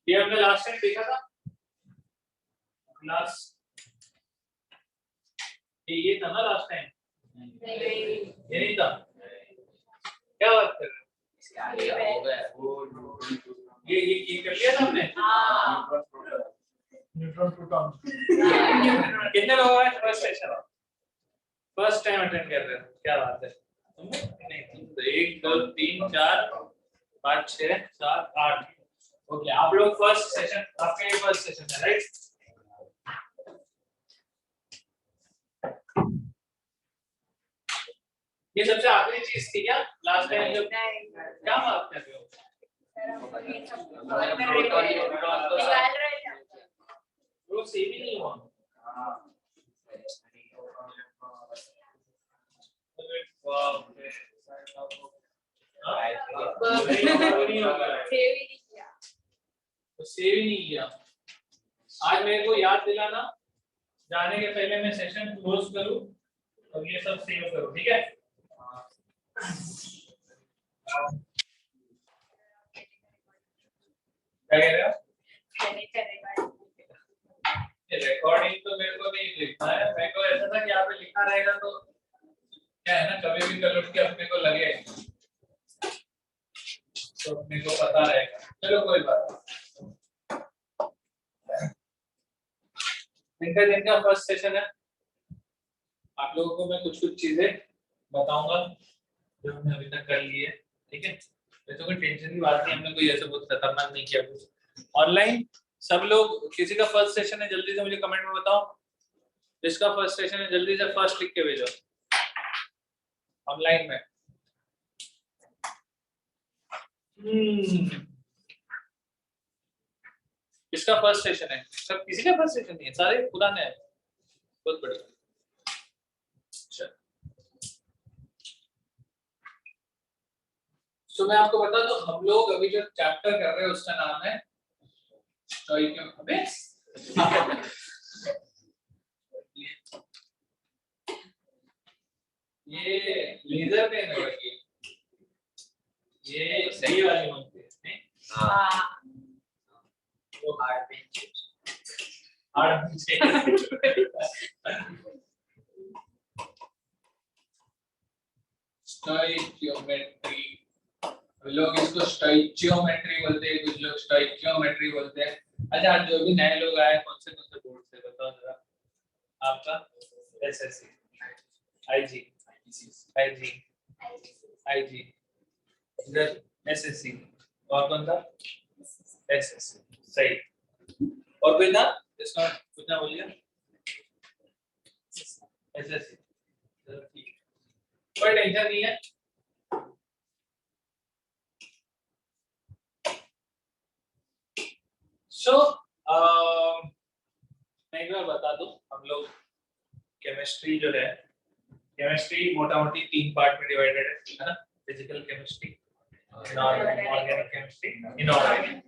ये हमने last time देखा था, लास्ट ये था ना लास्ट टाइम, ये नहीं था, क्या बात कर रहे हो? ये कर लिया था हमने। न्यूट्रॉन प्रोटॉन कितने लोग आए first session, first time attend कर रहे हो, क्या बात है। नहीं तो 1 2 3 4 5 6 7 8, ओके आप लोग फर्स्ट सेशन, आपका ये फर्स्ट सेशन है राइट। ये सबसे आखिरी चीज थी क्या लास्ट टाइम जब क्या बात कर रहे हो? वो सेव ही नहीं हुआ। सेव ही नहीं किया। आज मेरे को याद दिलाना, जाने के पहले मैं सेशन क्लोज करूं और ये सब सेव करूं, ठीक है? क्या कह रहे हो? रिकॉर्डिंग तो मेरे को नहीं लिखना है, मेरे को ऐसा था कि यहाँ पे लिखा रहेगा तो क्या है ना, कभी भी कल उठ के अपने को लगे तो अपने को पता रहेगा। चलो कोई बात नहीं, दिन का फर्स्ट सेशन है। आप लोगों को मैं कुछ चीजें बताऊंगा जो हमने अभी तक कर ली है, ठीक है? वैसे कोई टेंशन की बात नहीं, हमने कोई ऐसा बहुत खतरनाक नहीं किया कुछ। ऑनलाइन सब लोग, किसी का फर्स्ट सेशन है जल्दी से मुझे कमेंट में बताओ, जिसका फर्स्ट सेशन है जल्दी से फर्स्ट लिख के भेजो ऑनलाइन में। किसका फर्स्ट सेशन है? सब किसी का फर्स्ट सेशन नहीं है, सारे पुराने हैं। बहुत बढ़िया। तो मैं आपको बता दूं, हम लोग अभी जो चैप्टर कर रहे हैं उसका नाम है स्टोइकोमेट्रिक्स। ये लेजर पेन है ये सही वाली होती है। हां वो हार्ड पेन, हार्ड स्टोइकियोमेट्री, लोग इसको स्टोइकियोमेट्री बोलते हैं, कुछ लोग स्टोइकियोमेट्री बोलते हैं। अच्छा, जो भी नए लोग आए कौन से बोर्ड से बताओ जरा। आपका एसएससी, आईजी, आईजी, आईजी, इधर एसएससी, और कौन था? एसएससी, सही। और कोई था इसका कुछ ना बोलिए? एसएससी, ठीक, कोई टेंशन नहीं है। सो मैं एक बार बता दूं, हम लोग केमिस्ट्री जो है, केमिस्ट्री मोटा मोटी 3 पार्ट में डिवाइडेड है ना? Physical chemistry, organic chemistry, inorganic.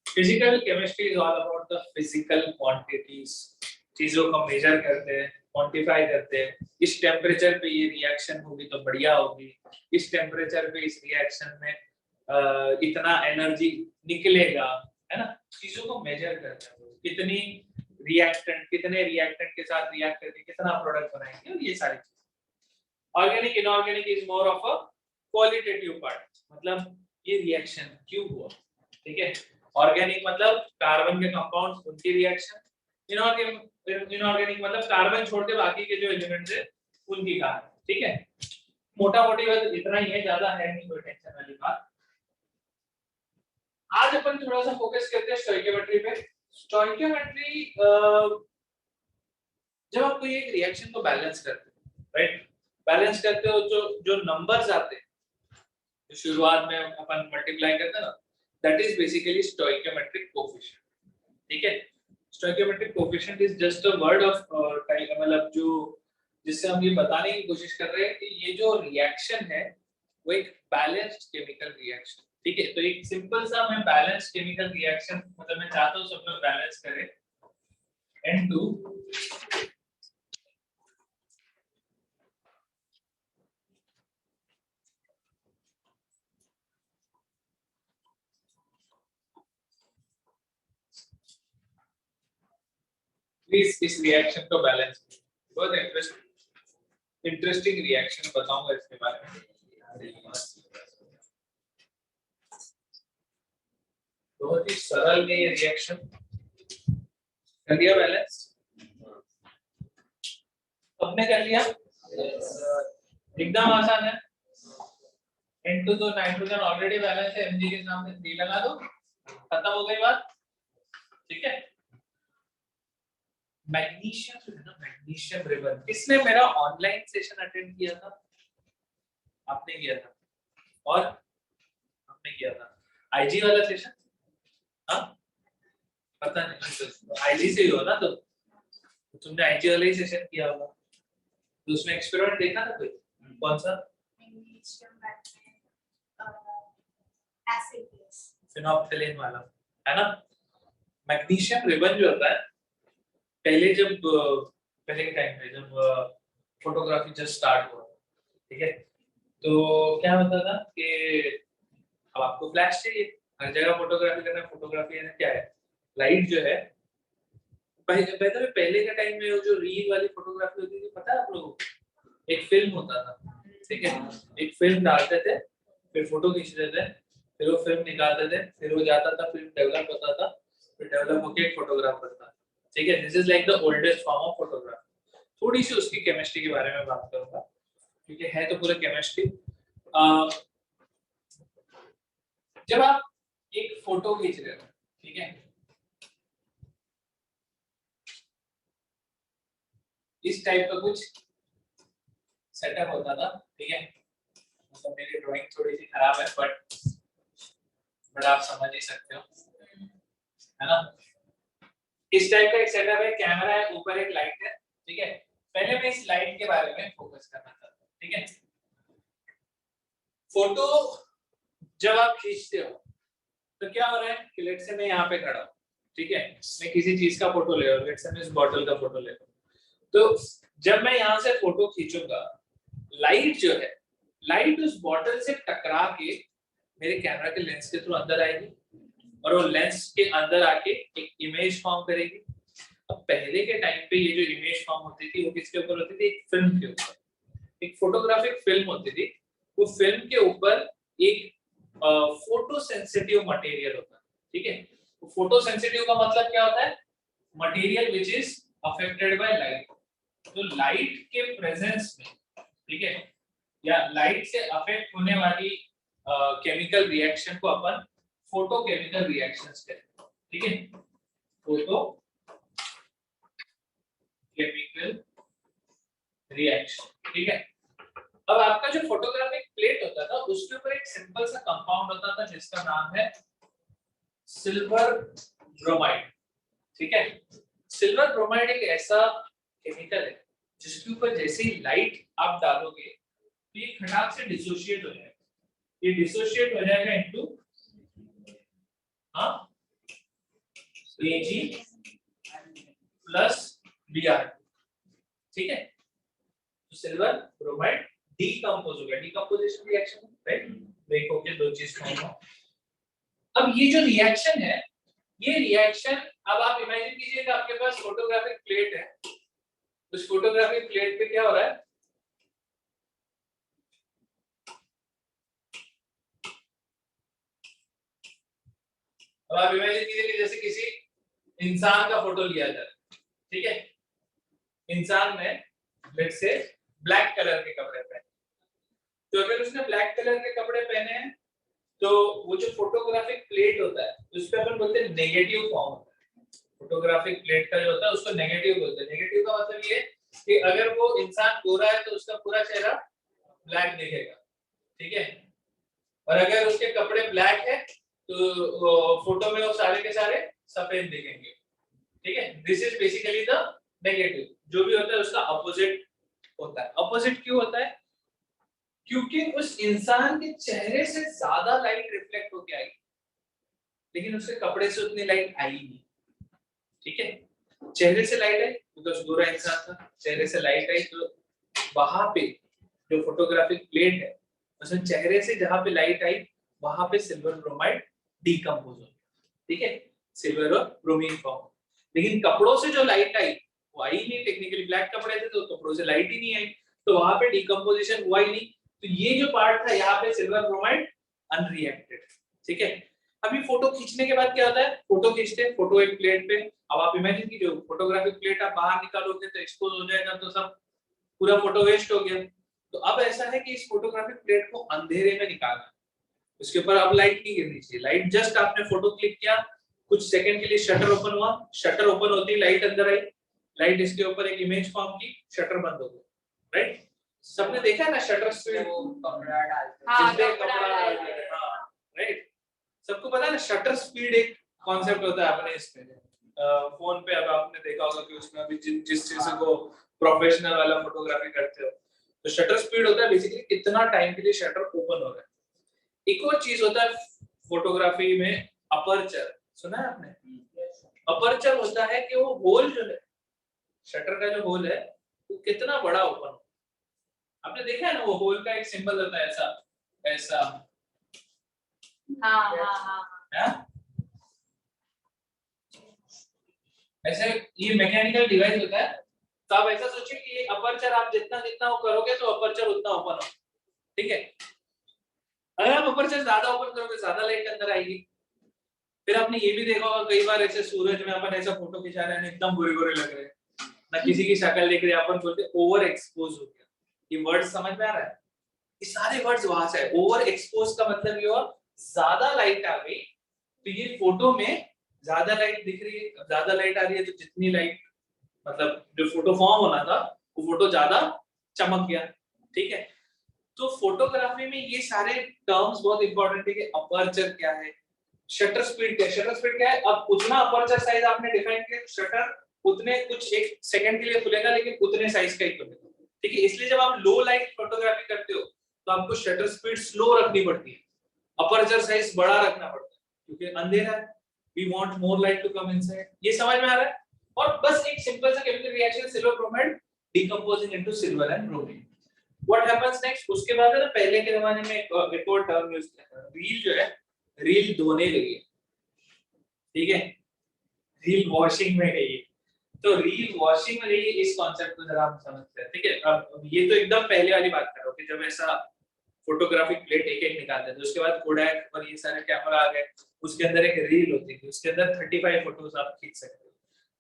Physical chemistry is all about the physical quantities, चीजों को मेजर करते हैं, क्वांटिफाई करते हैं। इस टेम्परेचर पे ये रिएक्शन होगी तो बढ़िया होगी, इस टेम्परेचर पे इस रिएक्शन में इतना एनर्जी निकलेगा, है ना? चीजों को मेजर करते हैं, कितनी रिएक्टेंट, कितने रिएक्टेंट के साथ रिएक्ट करके कितना प्रोडक्ट बनाएंगे, और ये सारी चीजें। Organic inorganic is more of a qualitative part, मतलब ये रिएक्शन क्यों हुआ, ठीक है? ऑर्गेनिक मतलब कार्बन के कंपाउंड्स, उनकी रिएक्शन। इनऑर्गेनिक मतलब कार्बन छोड़ के बाकी के जो एलिमेंट्स है उनकी कहानी, ठीक है? मोटा मोटी बात इतना ही है, ज्यादा है नहीं, कोई टेंशन वाली बात। आज अपन थोड़ा सा फोकस करते हैं स्टोइकियोमेट्री पे। स्टोइकियोमेट्री जब आप कोई एक रिएक्शन को बैलेंस करते हो, राइट? बैलेंस करते हो, जो नंबर्स आते हैं, तो शुरुआत में अपन मल्टीप्लाई करते हैं ना, that is basically stoichiometric coefficient, ठीक है? Stoichiometric coefficient is just a word of मतलब जो जिससे हम ये बताने की कोशिश कर रहे हैं कि ये जो रिएक्शन है वो एक बैलेंस्ड केमिकल रिएक्शन, ठीक है? तो एक सिंपल सा मैं बैलेंस्ड केमिकल रिएक्शन, मतलब मैं चाहता हूं सब लोग बैलेंस करें। N2 प्लीज इस रिएक्शन को बैलेंस, बहुत इंटरेस्टिंग रिएक्शन बताऊंगा इसके बारे में। बहुत ही सरल है ये रिएक्शन, कर लिया बैलेंस, हमने कर लिया, एकदम आसान है। N2 तो नाइट्रोजन ऑलरेडी बैलेंस है, Mg के सामने 3 लगा दो, खत्म हो गई बात, ठीक है। मैग्नीशियम जो है ना, मैग्नीशियम रिबन, किसने मेरा ऑनलाइन सेशन अटेंड किया था? आपने किया था, और आपने किया था आईजी वाला सेशन? हाँ, पता नहीं, तो आईजी से ही हो ना, तो तुमने आईजी वाला ही सेशन किया होगा, तो उसमें एक्सपेरिमेंट देखा था कोई? कौन सा? फिनोल्फ्थालीन वाला, है ना। मैग्नीशियम रिबन जो होता है, पहले के टाइम पे जब फोटोग्राफी जस्ट स्टार्ट हुआ, ठीक है, तो क्या होता था कि अब आपको फ्लैश चाहिए, हर जगह फोटोग्राफी करना, फोटोग्राफी है क्या है, लाइट जो है, पहले के टाइम में वो जो रील वाली फोटोग्राफी होती थी, पता है आप लोगों को? एक फिल्म होता था, ठीक है, एक फिल्म डालते थे, फिर फोटो खींचते थे, फिर वो फिल्म निकालते थे, फिर वो जाता था, फिल्म डेवलप होता था, फिर डेवलप होके एक फोटोग्राफ बनता, ठीक है। This is like the oldest form of photography. थोड़ी सी उसकी केमिस्ट्री के बारे में बात करूंगा, क्योंकि है तो पूरा केमिस्ट्री। जब आप एक फोटो खींच रहे हो, ठीक है, इस टाइप का कुछ सेटअप होता था, ठीक है, मतलब मेरी ड्राइंग थोड़ी सी खराब है, बट आप समझ ही सकते हो, है ना। इस टाइप का एक सेटअप है, कैमरा है, ऊपर एक लाइट है, ठीक है। पहले मैं इस लाइट के बारे में फोकस करना चाहता हूँ, ठीक है। फोटो जब आप खींचते हो तो क्या हो रहा है कि लेट्स से मैं यहाँ पे खड़ा हूँ, ठीक है, मैं किसी चीज का फोटो ले रहा हूँ, लेट्स से मैं इस बॉटल का फोटो ले रहा हूँ, तो जब मैं यहाँ से फोटो खींचूंगा, लाइट जो है, लाइट उस बॉटल से टकरा के मेरे कैमरा के लेंस के थ्रू अंदर आएगी, और वो लेंस के अंदर आके एक इमेज फॉर्म करेगी। अब पहले के टाइम पे ये जो इमेज फॉर्म होती थी, वो किसके ऊपर होती थी? एक फिल्म के ऊपर, एक फोटोग्राफिक फिल्म होती थी, वो फिल्म के ऊपर एक फोटो सेंसिटिव मटेरियल होता है, ठीक है। तो फोटो सेंसिटिव का मतलब क्या होता है? Material which is affected by light. तो लाइट के प्रेजेंस में, ठीक है, या लाइट से अफेक्ट होने वाली केमिकल रिएक्शन को अपन फोटो केमिकल रिएक्शंस कहते हैं, ठीक है, फोटो केमिकल रिएक्शन, ठीक है। अब आपका जो फोटोग्राफिक प्लेट होता था, उसके ऊपर एक सिंपल सा कंपाउंड होता था जिसका नाम है सिल्वर ब्रोमाइड, ठीक है। सिल्वर ब्रोमाइड एक ऐसा केमिकल है जिसके ऊपर जैसे ही लाइट आप डालोगे तो ये खटाक से डिसोशिएट हो जाएगा, ये डिसोशिएट हो जाएगा इनटू Ag प्लस Br, ठीक है। तो सिल्वर ब्रोमाइड डीकंपोज हो गया, डीकंपोजिशन रिएक्शन, राइट, ब्रेक होके दो चीज फॉर्म हो। अब ये जो रिएक्शन है, ये रिएक्शन, अब आप इमेजिन कीजिए कि आपके पास फोटोग्राफिक प्लेट है, उस फोटोग्राफिक प्लेट पे क्या हो रहा है? अब आप इमेजिन कीजिए कि जैसे किसी इंसान का फोटो लिया जाए, ठीक है, इंसान में लेट्स से ब्लैक कलर के कपड़े पहने, तो अगर उसने ब्लैक कलर के कपड़े पहने हैं तो वो जो फोटोग्राफिक प्लेट होता है उस पे अपन बोलते हैं नेगेटिव फॉर्म होता है। फोटोग्राफिक प्लेट का जो होता है उसको नेगेटिव बोलते हैं। नेगेटिव का मतलब ये कि अगर वो इंसान गोरा है तो उसका पूरा चेहरा ब्लैक दिखेगा, ठीक है, और अगर उसके कपड़े ब्लैक है तो फोटो में वो सारे के सारे सफेद दिखेंगे, ठीक है। This is basically the negative, जो भी होता है उसका अपोजिट होता है। अपोजिट क्यों होता है? क्योंकि उस इंसान के चेहरे से ज्यादा लाइट रिफ्लेक्ट होके आई, लेकिन उसके कपड़े से उतनी लाइट आई नहीं, ठीक है। चेहरे से लाइट आई बिकॉज गोरा इंसान था, चेहरे से लाइट आई तो वहां पे जो फोटोग्राफिक प्लेट है उसमें चेहरे से जहां पे लाइट आई वहां पे सिल्वर ब्रोमाइड डीकंपोज हो गया, ठीक है, सिल्वर और ब्रोमीन फॉर्म। लेकिन कपड़ों से जो लाइट आई वो आई नहीं, टेक्निकली ब्लैक कपड़े थे तो कपड़ों से लाइट ही नहीं आई, तो वहां पे डीकंपोजिशन हुआ ही नहीं। तो ये जो पार्ट था यहाँ पे सिल्वर ब्रोमाइड अनरिएक्टेड, ठीक है। अभी फोटो खींचने के बाद क्या होता है, फोटो खींचते हैं, फोटो एक प्लेट पे, अब आप इमेजिन कीजिए फोटोग्राफिक प्लेट आप बाहर निकालोगे तो एक्सपोज हो जाएगा, तो सब पूरा फोटो वेस्ट हो गया। तो अब ऐसा है कि इस फोटोग्राफिक प्लेट को अंधेरे में निकालना, उसके ऊपर अब लाइट नहीं गिरनी चाहिए, लाइट जस्ट आपने फोटो क्लिक किया, कुछ सेकंड के लिए शटर ओपन हुआ, शटर ओपन होती लाइट अंदर आई, लाइट इसके ऊपर एक इमेज फॉर्म की, शटर बंद हो गया, राइट। सबने देखा है ना शटर स्पीड, कपड़ा डालते राइट, सबको पता है ना शटर स्पीड एक कॉन्सेप्ट होता है अपने इसमें फोन पे, अब आपने देखा होगा कि उसमें अभी जिस चीज को प्रोफेशनल वाला फोटोग्राफी करते हो तो शटर स्पीड होता है बेसिकली कितना टाइम के लिए शटर ओपन हो रहा है। एक और चीज होता है फोटोग्राफी में अपर्चर, सुना है आपने? अपर्चर होता है कि वो होल जो है शटर का जो होल है वो कितना बड़ा ओपन हो, आपने देखा है ना वो होल का एक सिंबल होता है ऐसा ऐसा, हाँ ऐसे ये मैकेनिकल डिवाइस होता है, तो आप ऐसा सोचिए कि ये अपर्चर आप जितना जितना वो करोगे तो अपर्चर उतना ओपन हो, ठीक है। अगर आप अपर्चर ज्यादा ओपन करोगे ज्यादा लाइट अंदर आएगी। फिर आपने ये भी देखा होगा कई बार ऐसे सूरज में अपन ऐसा फोटो खिंचा रहे हैं एकदम गोरे गोरे लग रहे हैं ना, किसी की शक्ल देख रहे हैं, अपन बोलते ओवर एक्सपोज हो गया। ये वर्ड समझ में आ रहा है? ये सारे वर्ड्स वहां से है। ओवर एक्सपोज का मतलब ये हुआ ज्यादा लाइट आ गई, तो ये फोटो में ज्यादा लाइट दिख रही है, ज्यादा लाइट आ रही है तो जितनी लाइट मतलब जो फोटो फॉर्म होना था वो फोटो ज्यादा चमक गया, ठीक है। तो फोटोग्राफी में ये सारे टर्म्स बहुत इंपॉर्टेंट है कि अपर्चर क्या है, शटर स्पीड क्या है, शटर स्पीड क्या है, अब उतना अपर्चर साइज आपने डिफाइन किया तो शटर उतने कुछ एक सेकंड के लिए खुलेगा लेकिन उतने साइज का ही खुलेगा, ठीक है। इसलिए जब आप लो लाइट फोटोग्राफी करते हो तो आपको शटर स्पीड स्लो रखनी पड़ती है, अपर्चर साइज बड़ा रखना पड़ता है क्योंकि अंधेरा है, we want more light to come inside. ये समझ में आ रहा है? और बस एक सिंपल सा chemical reaction silver bromide decomposing into silver and bromine. What happens next, उसके बाद है ना पहले के जमाने में एक और टर्म यूज किया था, रील जो है रील धोने लगी, ठीक है, रील वॉशिंग में गई, तो रील वॉशिंग में गई इस कॉन्सेप्ट को जरा हम समझते हैं, ठीक है। अब ये तो एकदम पहले वाली बात कर रहा हूं कि जब ऐसा फोटोग्राफिक प्लेट एक एक निकालते थे, उसके बाद कोडैक और ये सारे कैमरा आ गए, उसके अंदर एक रील होती थी, उसके अंदर 35 फोटोज आप खींच सकते हो,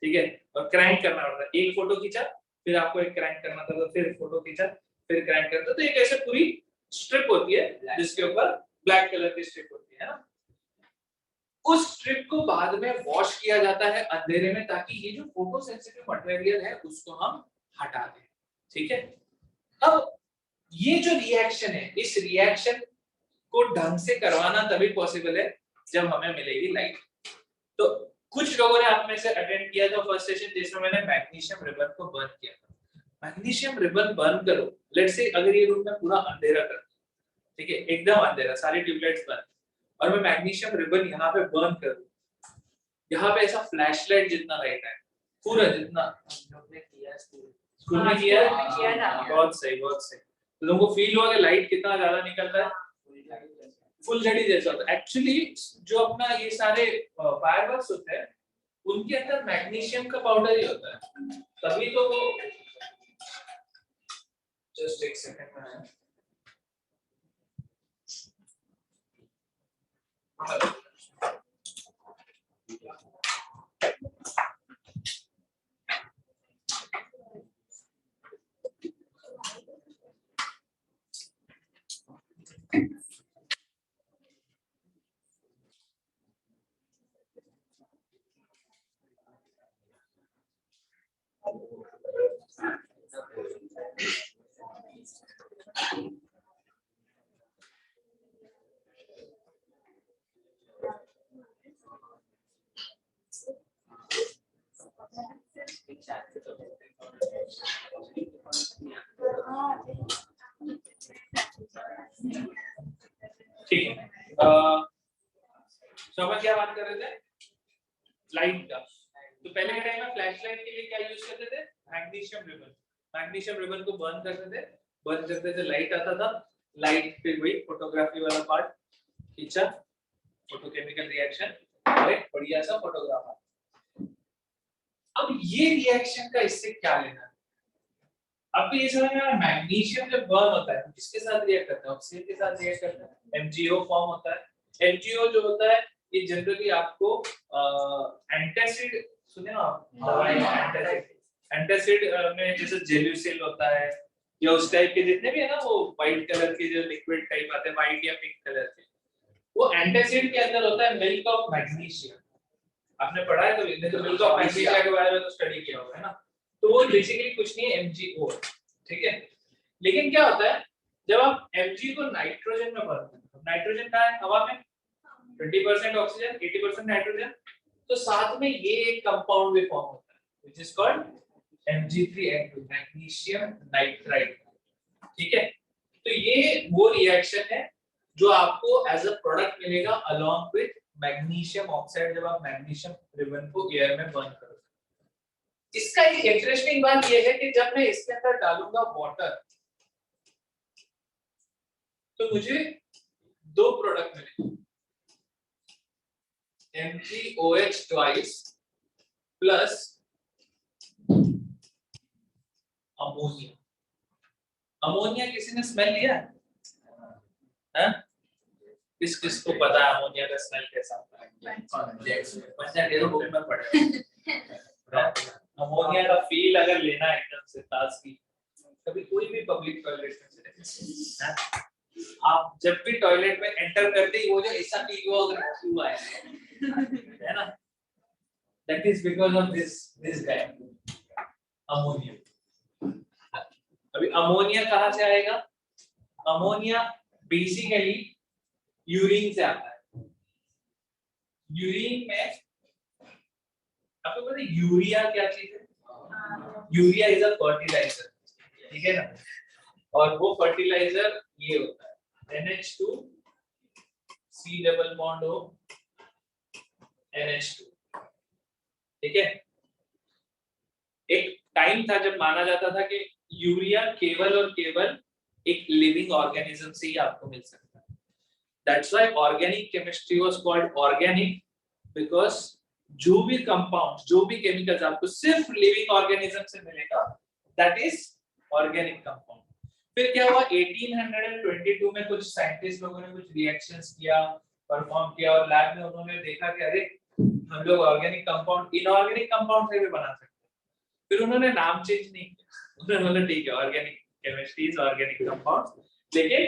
ठीक है, और क्रैंक करना पड़ता है, एक फोटो खींचा फिर आपको एक क्रैंक करना था, तो फिर फोटो खींचा फिर क्रैंक करता, तो एक ऐसे पूरी स्ट्रिप होती है जिसके ऊपर ब्लैक कलर की स्ट्रिप होती है ना, उस स्ट्रिप को बाद में वॉश किया जाता है अंधेरे में ताकि ये जो फोटो सेंसिटिव मटेरियल है उसको हम हटा दें, ठीक है। अब ये जो रिएक्शन है इस रिएक्शन को ढंग से करवाना तभी पॉसिबल है जब हमें मिलेगी लाइट। तो कुछ लोगों ने आप में से अटेंड किया था फर्स्ट सेशन जिसमें मैंने मैग्नीशियम रिबन को बर्न किया था। मैग्नीशियम रिबन बर्न करो, लेट्स से अगर ये रूम में पूरा अंधेरा कर दो, ठीक है, एकदम अंधेरा, सारी ट्यूबलाइट्स बंद, और मैं मैग्नीशियम रिबन यहाँ पे बर्न करूं, यहाँ पे ऐसा फ्लैशलाइट जितना लाइट है पूरा जितना हम लोग ने किया स्कूल में किया है, बहुत सही बहुत सही। तो तुमको फील हुआ कि लाइट कितना ज्यादा निकल रहा है, फुल झड़ी जैसा होता है। एक्चुअली जो अपना ये सारे फायरवर्क्स होते हैं उनके अंदर मैग्नीशियम का पाउडर ही होता है, तभी तो वो जस्ट एक सेकंड में है। ठीक है, तो अपन क्या बात कर रहे थे, लाइट का। तो पहले के टाइम में फ्लैश लाइट के लिए क्या यूज करते थे? Magnesium ribbon. मैग्नीशियम रिबन को बर्न करते थे, लाइट आता था, लाइट पे वही फोटोग्राफी वाला पार्ट खींचा, फोटोकेमिकल रिएक्शन और एक बढ़िया सा फोटोग्राफ आता। अब ये रिएक्शन का इससे क्या लेना? आपको ये समझ में आ रहा है? मैग्नीशियम जब बर्न होता है किसके साथ रिएक्ट करता है? ऑक्सीजन के साथ रिएक्ट करता है, MgO फॉर्म होता है। MgO जो होता है ये जनरली आपको एंटासिड, सुने ना आप दवाई एंटासिड, एंटासिड में जैसे जेलुसिल होता है या उस टाइप के जितने भी है ना वो व्हाइट कलर के जो लिक्विड टाइप आते हैं व्हाइट या पिंक कलर के, वो एंटासिड के अंदर होता है मिल्क ऑफ मैग्नीशियम। आपने पढ़ा है तो मिल्क ऑफ मैग्नीशियम के बारे में तो स्टडी किया होगा है ना। तो वो बेसिकली कुछ नहीं है, MgO, ठीक है। लेकिन क्या होता है जब आप Mg को नाइट्रोजन में भरते हैं, नाइट्रोजन कहाँ है? हवा में। 20% ऑक्सीजन, 80% नाइट्रोजन, तो साथ में ये एक कंपाउंड भी फॉर्म होता है which is called Mg3N2, magnesium nitride, ठीक है। तो ये वो रिएक्शन है जो आपको एज अ प्रोडक्ट मिलेगा अलोंग विद मैग्नीशियम ऑक्साइड जब आप मैग्नीशियम रिबन को एयर में बर्न करोगे। इसका एक इंटरेस्टिंग बात यह है कि जब मैं इसके अंदर डालूंगा वाटर तो मुझे दो प्रोडक्ट मिलेंगे, MgOH twice plus ammonia. Ammonia किसी ने स्मेल लिया है? किसको पता है अमोनिया का स्मेल कैसा होता है? बच्चा डेढ़ बुक में पढ़े। अमोनिया का फील अगर लेना है एकदम से ताजगी, कभी कोई भी पब्लिक टॉयलेट में आप जब भी टॉयलेट में एंटर करते ही वो जो ऐसा फील हुआ है ना, that is because of this guy ammonia. अभी अमोनिया कहाँ से आएगा? अमोनिया बेसिकली यूरिन से आता है। यूरिन में आपको पता है यूरिया क्या चीज है? यूरिया इज अ फर्टिलाइजर, ठीक है ना। और वो फर्टिलाइजर ये होता है NH2 C double bond O NH2, ठीक है। एक टाइम था जब माना जाता था कि यूरिया केवल और केवल एक लिविंग ऑर्गेनिज्म से ही आपको मिल सकता है। That's why organic chemistry was called organic, because जो भी कंपाउंड जो भी केमिकल्स आपको सिर्फ लिविंग ऑर्गेनिज्म से मिलेगा दैट इज ऑर्गेनिक कंपाउंड। फिर क्या हुआ 1822 में कुछ साइंटिस्ट लोगों ने कुछ रिएक्शंस किया, परफॉर्म किया और लैब में उन्होंने देखा कि अरे हम लोग ऑर्गेनिक कंपाउंड इनऑर्गेनिक कंपाउंड से भी बना सकते हैं। फिर उन्होंने नाम चेंज नहीं किया, उन्होंने ठीक है organic chemistry is organic compound, लेकिन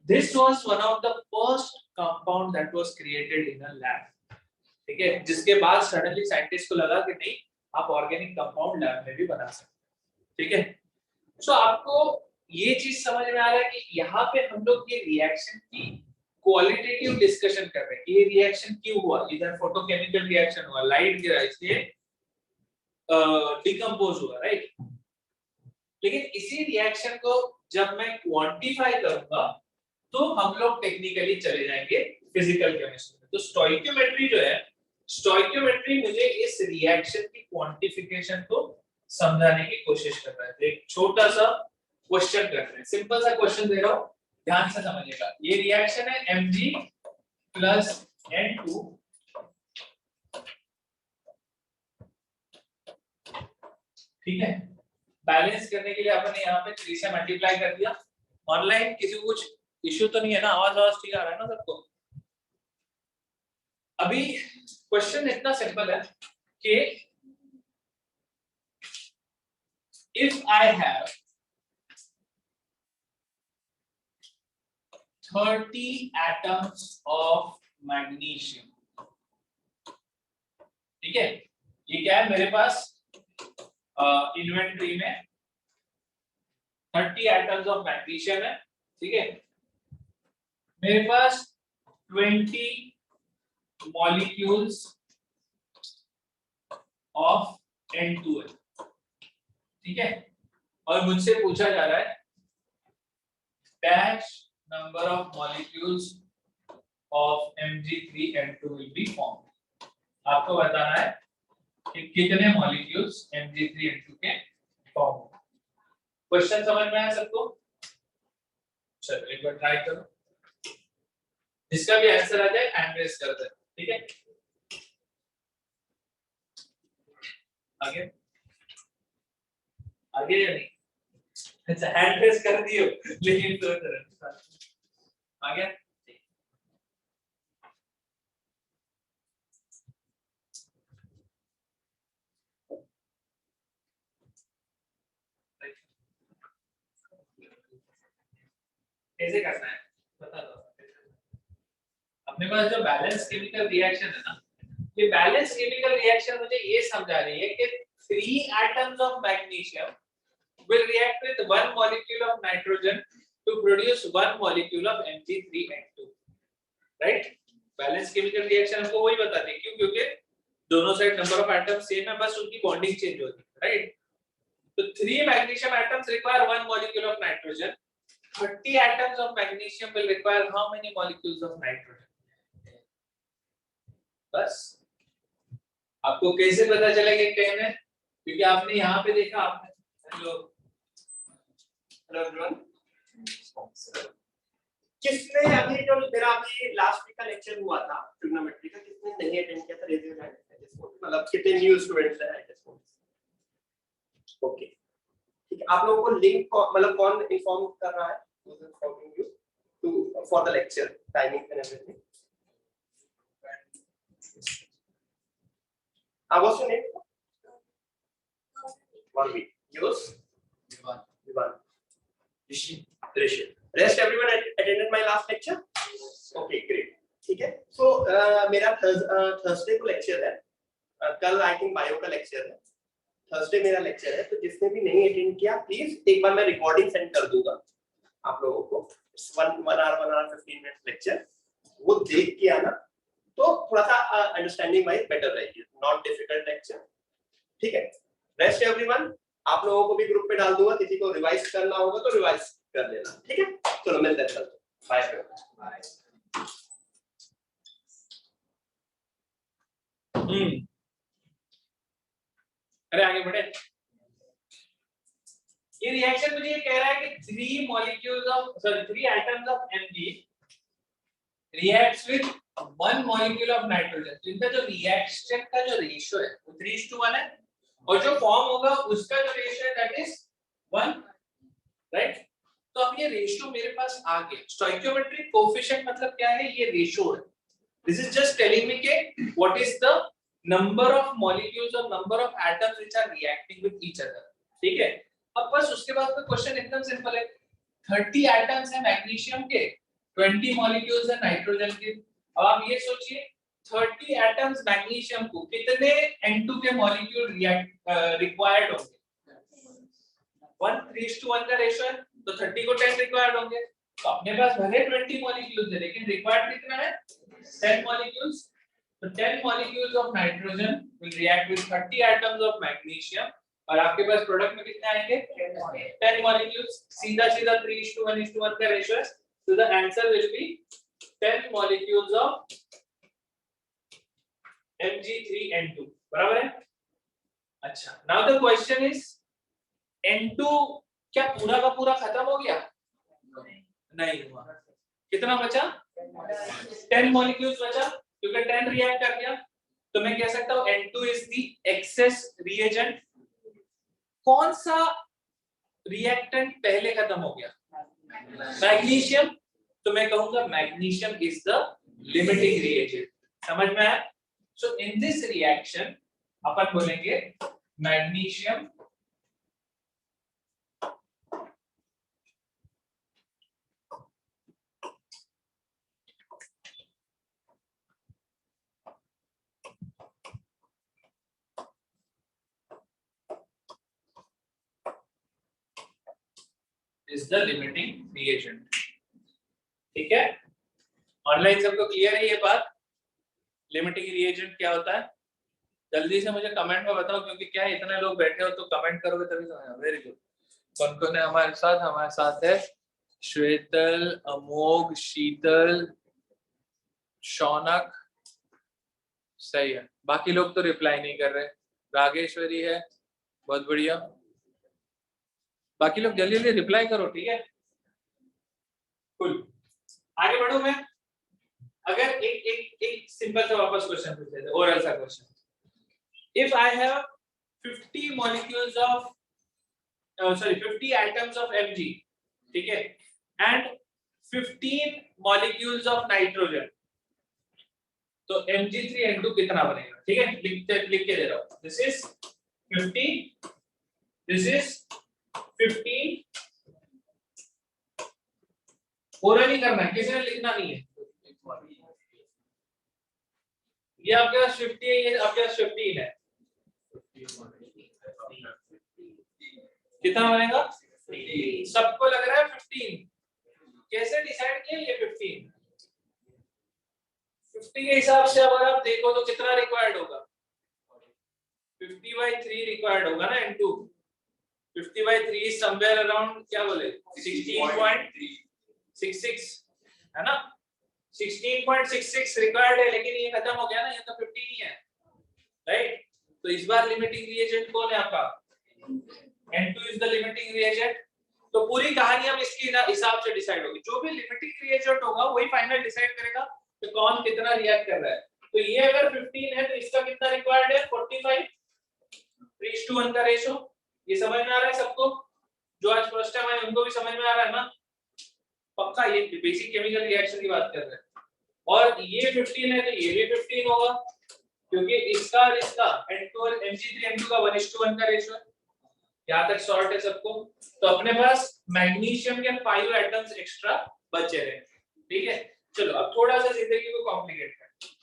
this was one of the first compound that was created in a lab, ठीक है। जिसके बाद सडनली साइंटिस्ट को लगा कि नहीं आप ऑर्गेनिक कंपाउंड लैब में भी बना सकते हैं, ठीक है। सो आपको ये चीज समझ में आ रहा है कि यहाँ पे हम लोग ये रिएक्शन की क्वालिटेटिव डिस्कशन कर रहे हैं। ये रिएक्शन क्यों हुआ? इधर फोटोकेमिकल रिएक्शन हुआ, लाइट गिरा इसलिए डिकम्पोज हुआ, राइट। लेकिन इसी रिएक्शन को जब मैं क्वांटिफाई करूंगा तो हम लोग टेक्निकली चले जाएंगे फिजिकल केमिस्ट्री में। तो स्टोइकियोमेट्री जो है, स्टोइकियोमेट्री मुझे इस रिएक्शन की क्वांटिफिकेशन को समझाने की कोशिश कर रहा है। तो एक छोटा सा क्वेश्चन करते हैं, सिंपल सा क्वेश्चन दे रहा हूं, ध्यान से समझिएगा। ये रिएक्शन है Mg प्लस N2, ठीक है। बैलेंस करने के लिए आपने यहाँ पे 3 से मल्टीप्लाई कर दिया। ऑनलाइन किसी को कुछ इश्यू तो नहीं है ना? आवाज ठीक आ रहा है ना सबको? अभी क्वेश्चन इतना सिंपल है कि if I have 30 atoms of magnesium, ठीक है। ये क्या है मेरे पास इन्वेंटरी में 30 atoms of magnesium है, ठीक है। मेरे पास 20 molecules of N2 है, ठीक है। और मुझसे पूछा जा रहा है dash number of molecules of Mg3N2 will be formed। आपको बताना है कि कितने मॉलिक्यूल्स Mg3N2 के फॉर्म होंगे। क्वेश्चन समझ में आया सबको? चलो एक बार ट्राई करो, जिसका भी आंसर आ जाए हैंड रेज कर दे, ठीक है? आगे आगे या नहीं? अच्छा हैंड रेज कर दियो लेकिन तो आगे कैसे करना है बता दो। अपने पास जो बैलेंस केमिकल रिएक्शन है ना, ये बैलेंस केमिकल रिएक्शन मुझे ये समझा रही है कि 3 atoms of magnesium will react with 1 molecule of nitrogen to produce 1 molecule of Mg3N2, right? Balance chemical reaction हमको वही बताते हैं, क्यों? क्योंकि दोनों side number of atoms same है, बस उनकी बॉन्डिंग चेंज होती है, राइट? तो 3 magnesium atoms require 1 molecule of nitrogen. 30 atoms of magnesium will require how many molecules of nitrogen? बस आपको कैसे पता चलेगा कहना है? क्योंकि आपने यहाँ पे देखा, आपने हेलो एवरीवन, किसने अभी जो मेरा अभी लास्ट वीक का लेक्चर हुआ था ट्रिग्नोमेट्री का, किसने नहीं अटेंड किया था? Raise your hand. मतलब कितने न्यू स्टूडेंट्स हैं? ओके ठीक है, आप लोगों को लिंक मतलब कौन इन्फॉर्म कर रहा है? Informing you to for the lecture timing and everything. What's your name? Varvi. Yours? Vivan. Rishi. Rest everyone attended my last lecture? Okay, great. ठीक है, so मेरा थर्सडे को लेक्चर है, कल आई थिंक बायो का लेक्चर है, Thursday मेरा lecture है, तो जिसने भी नहीं अटेंड किया प्लीज एक बार मैं रिकॉर्डिंग सेंड कर दूंगा आप लोगों को। 1 hour 15 मिनट लेक्चर, वो देख के आना तो थोड़ा सा अंडरस्टैंडिंग वाइज बेटर रहेगी, नॉट डिफिकल्ट लेक्चर, ठीक है? रेस्ट एवरीवन, आप लोगों को भी ग्रुप पे डाल दूंगा, किसी को रिवाइज करना होगा तो रिवाइज कर लेना, ठीक है? चलो मिलते हैं, बाय बाय। अरे आगे बढ़े। ये रिएक्शन मुझे ये कह रहा है कि 3 atoms of Mg reacts with 1 molecule of nitrogen। तो इनका जो रिएक्शन का जो रेशियो है वो 3:1 है, और जो फॉर्म होगा उसका जो रेशियो है दैट इज 1, राइट? तो अब ये रेशियो मेरे पास आ गया। स्टोइकियोमेट्रिक कोएफिशिएंट मतलब क्या है? ये रेशियो है। This is just telling me के what is the number of molecules और number of atoms which are reacting with each other, ठीक है? अब बस उसके बाद का क्वेश्चन एकदम सिंपल है। 30 एटम्स है मैग्नीशियम के, 20 मॉलिक्यूल्स है नाइट्रोजन के। अब आप ये सोचिए 30 एटम्स मैग्नीशियम को कितने N2 के मॉलिक्यूल रिक्वायर्ड होंगे? 1:1 का रेशियो है, तो 30 को 10 रिक्वायर्ड होंगे। तो अपने पास भले 20 मॉलिक्यूल्स है, लेकिन रिक्वायर्ड कितना है? 10 मॉलिक्यूल्स। तो 10 molecules of nitrogen will react with 30 atoms of magnesium, और आपके पास प्रोडक्ट में कितने आएंगे? 10 मॉलिक्यूल्स। सीधा सीधा 3:1 का रेशियो है, so the answer will be 10 molecules of Mg3N2, बराबर है? अच्छा, now the question is N2 क्या पूरा का पूरा खत्म हो गया? नहीं हुआ। कितना बचा? 10 मॉलिक्यूल्स बचा, क्योंकि 10 रिएक्ट कर गया। तो मैं कह सकता हूं N2 is the excess reagent। कौन सा रिएक्टेंट पहले खत्म हो गया? मैग्नीशियम। तो मैं कहूंगा magnesium is the limiting reagent. समझ में आया? सो इन दिस रिएक्शन अपन बोलेंगे magnesium is the limiting reagent। ठीक है, ऑनलाइन सबको क्लियर है ये बात? लिमिटिंग रिएजेंट क्या होता है? जल्दी से मुझे कमेंट में बताओ, क्योंकि क्या है इतने लोग बैठे हो तो कमेंट करोगे तभी समझ। Very good. कौन कौन है हमारे साथ? हमारे साथ है श्वेतल, अमोघ, शीतल, शौनक, सही है। बाकी लोग तो रिप्लाई नहीं कर रहे। रागेश्वरी है, बहुत बढ़िया। बाकी लोग जल्दी जल्दी रिप्लाई करो, ठीक है। कुल आगे बढ़ू मैं। अगर एक एक एक सिंपल सा वापस क्वेश्चन पूछ लेते हैं, ओरल सा question. If I have 50 molecules of sorry 50 atoms of Mg, ठीक है, and 15 molecules of nitrogen, तो Mg3N2 कितना बनेगा? ठीक है, लिख के दे रहा हूं। This is 50, this is 15। Orally करना है, किसी ने लिखना नहीं है। ये आपके पास 50 है, ये आपके पास 15 है, कितना बनेगा? सबको लग रहा है 15। कैसे डिसाइड किया ये 15? 50 के हिसाब से अगर आप देखो तो कितना रिक्वायर्ड होगा? 50/3 रिक्वायर्ड होगा ना N2। 50/3 इज समवेयर अराउंड, क्या बोले, 16.66 है ना। 16.66 रिक्वायर्ड है, लेकिन ये खत्म हो गया ना, ये तो 50 ही है, राइट। तो इस बार लिमिटिंग रिएजेंट कौन है आपका? N2 is the limiting reagent. तो पूरी कहानी हम इसके हिसाब से डिसाइड होगी। जो भी लिमिटिंग रिएजेंट होगा वही फाइनल डिसाइड करेगा कि कौन कितना रिएक्ट कर रहा है। तो ये अगर 15 है तो इसका कितना रिक्वायर्ड है? 45:1 का रेशो। ये समझ में आ रहा है सबको? जो आज फर्स्ट टाइम आए उनको भी समझ में आ रहा है ना? पक्का ये बेसिक केमिकल रिएक्शन की बात कर रहे हैं। और ये 15 है तो ये भी 15 होगा, क्योंकि इसका और इसका N2 और Mg3N2 का 1:1 का रेशो है। यहाँ तक शॉर्ट है सबको? तो अपने पास मैग्नीशियम के 5 एटम्स एक्स्ट्रा बचे रहे, ठीक है। चलो अब थोड़ा सा जिंदगी को कॉम्प्लिकेट करते हैं।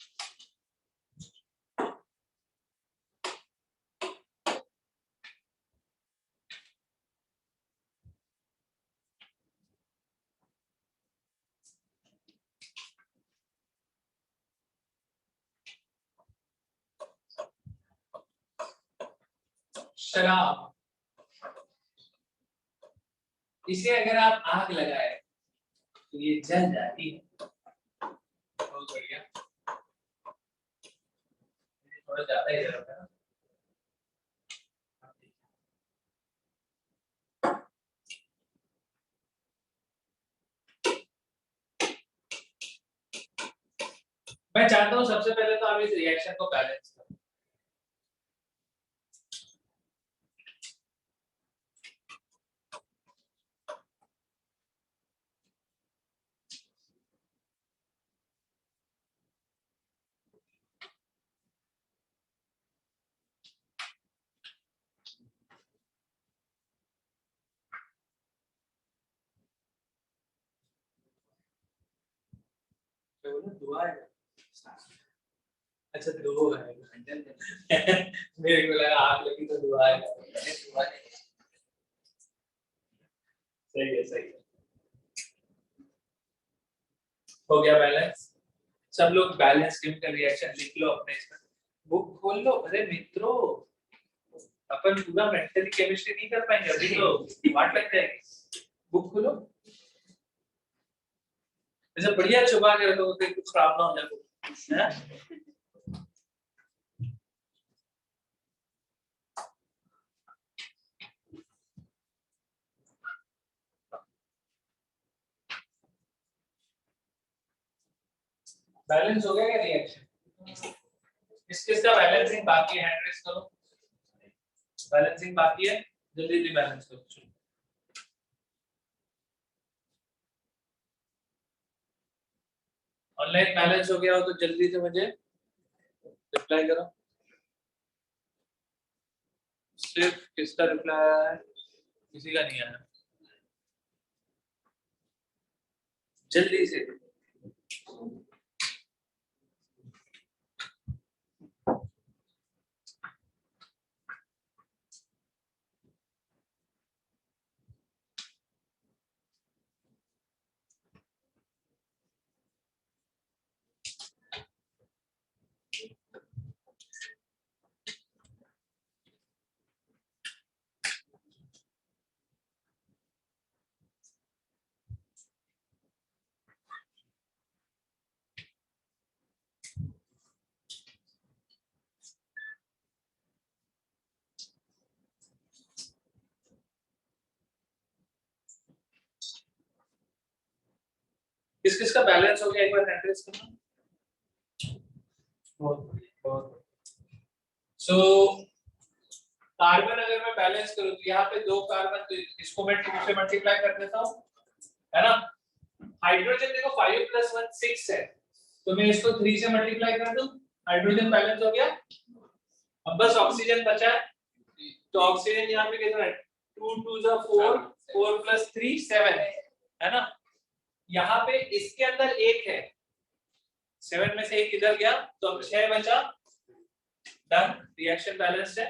शराब, इसे अगर आप आग लगाए तो ये जल जाती है। बहुत बढ़िया, थोड़ा ज्यादा ही जरूरत है ना। मैं चाहता हूं सबसे पहले तो आप इस रिएक्शन को बैलेंस करो। दुआ है, अच्छा दो है। मेरे को लगा आग लगी तो दुआ है। सही है, सही है। हो गया बैलेंस। सब लोग बैलेंस केमिकल रिएक्शन लिख लो अपने इसमें, बुक खोल लो। अरे मित्रों, अपन पूरा मेंटली केमिस्ट्री नहीं कर पाएंगे अभी, तो वाट लग जाएगी। बुक खोलो, ऐसे बढ़िया छुपा के रखो कि कुछ खराब ना हो जाए, है? बैलेंस हो गया क्या रिएक्शन? किसका बैलेंसिंग बाकी है? हैंड रेस करो। बैलेंसिंग बाकी है, जल्दी जल्दी बैलेंस करो। ऑनलाइन बैलेंस हो गया हो तो जल्दी से मुझे रिप्लाई करो। सिर्फ किसका रिप्लाई आया है? किसी का नहीं आया। जल्दी से। किस किस का बैलेंस हो गया एक बार एड्रेस करना। बहुत सो कार्बन अगर मैं बैलेंस करूं तो यहाँ पे 2 कार्बन, तो इसको मैं 2 से मल्टीप्लाई कर देता हूँ, है ना। हाइड्रोजन देखो 5 + 1 6 है, तो मैं इसको 3 से मल्टीप्लाई कर दूं, हाइड्रोजन बैलेंस हो गया। अब बस ऑक्सीजन बचा है, तो ऑक्सीजन यहाँ पे कितना है 2 2 4 4 + 3 7 है ना। यहाँ पे इसके अंदर 1 है, 7 में से 1 इधर गया तो अब 6 बचा। डन, रिएक्शन बैलेंस है,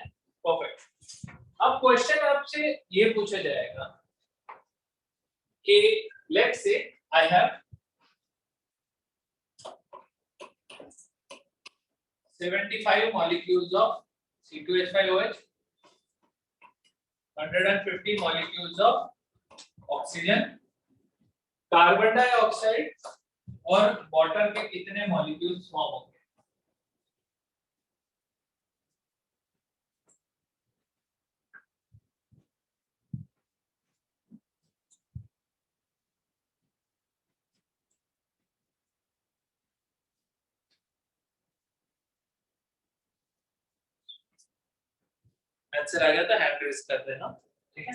परफेक्ट। अब क्वेश्चन आपसे ये पूछा जाएगा कि let's say I have 75 molecules of C2H5OH, 150 molecules of oxygen, carbon dioxide और वाटर के कितने मॉलिक्यूल्स फॉर्म होंगे। आंसर आ गया तो हैंड रेज कर देना, ठीक है।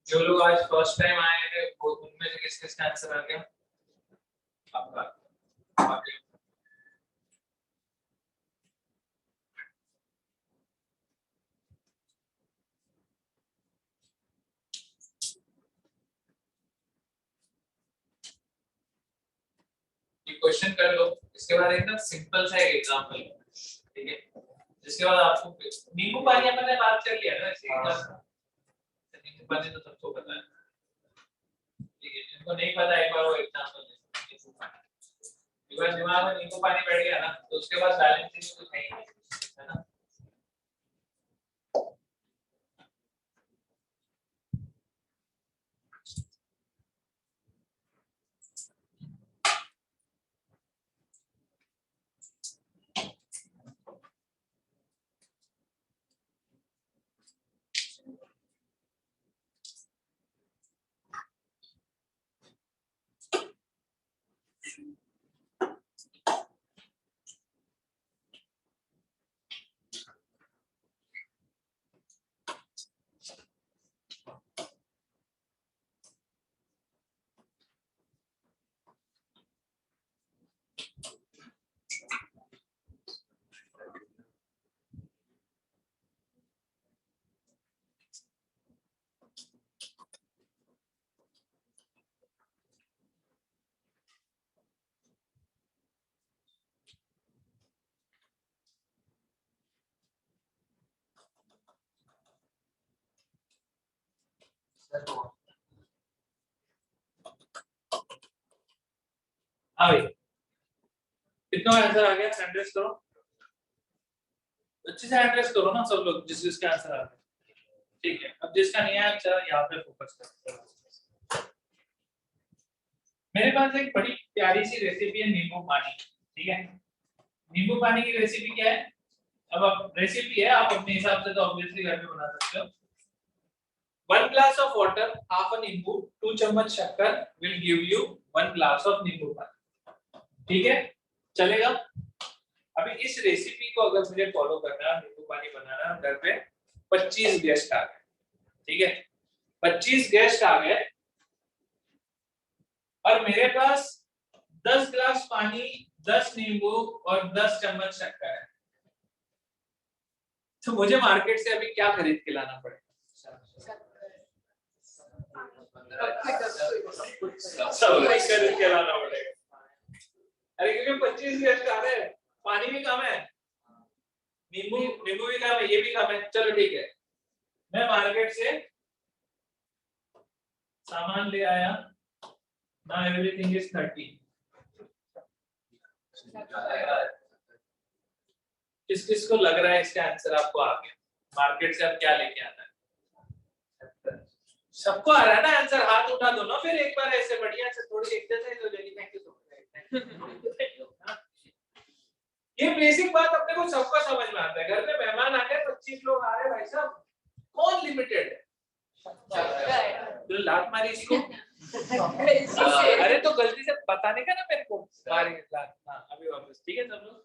जो लोग आज फर्स्ट टाइम आए हैं वो उनमें से किस किसका आंसर आ गया आपका? आगे ये क्वेश्चन कर लो, इसके बाद एकदम सिंपल सा एक एग्जांपल, ठीक है। जिसके बाद आपको नींबू पानी अपन ने बात कर लिया ना, इसी का नींबू पानी तो सबको पता है, ठीक है। जिनको नहीं पता एक बार वो एग्जांपल ले, नींबू पानी एक बार दिमाग में नींबू पानी बैठ गया ना तो उसके बाद बैलेंस कुछ नहीं है ना। हाँ भाई, कितना आंसर आ गया? एड्रेस करो अच्छे से, एड्रेस करो ना सब लोग जिस जिसका आंसर आ गया, ठीक है। अब जिसका नहीं आया चलो यहाँ पे फोकस करते हैं। मेरे पास एक बड़ी प्यारी सी रेसिपी है नींबू पानी, ठीक है। नींबू पानी की रेसिपी क्या है? अब रेसिपी है, आप अपने हिसाब से तो ऑब्वियसली घर में बना सकते हो। 1 glass of water, half a नींबू, 2 चम्मच शक्कर will give you 1 glass of नींबू पानी, ठीक है, चलेगा। अभी इस रेसिपी को अगर मुझे फॉलो करना है, नींबू पानी बनाना, घर पे 25 गेस्ट आ गए, ठीक है, 25 गेस्ट आ गए और मेरे पास 10 ग्लास पानी, 10 नींबू और 10 चम्मच शक्कर है, तो मुझे मार्केट से अभी क्या खरीद के लाना पड़ेगा? सब खरीद के लाना पड़ेगा। अरे क्योंकि 25 गेस्ट आ रहे हैं, पानी भी कम है, नींबू नींबू भी कम है, ये भी कम है, चलो ठीक है। मैं मार्केट से सामान ले आया, now everything is 30। किस किस को लग रहा है इसका आंसर आपको आ गया? मार्केट से आप क्या लेके आना है? सबको आ रहा है ना आंसर? हाथ उठा दो ना फिर एक बार ऐसे बढ़िया से, थोड़ी एक्सरसाइज हो जाएगी। Thank you so much. ये बेसिक बात अपने को सबको समझ में आता है। घर में मेहमान आ गए, 25 लोग आ रहे हैं भाई साहब, कौन लिमिटेड है? तो लात मारी इसको। अरे तो गलती से बताने का ना मेरे को, मारी लात। हाँ अभी वापस, ठीक है सब लोग।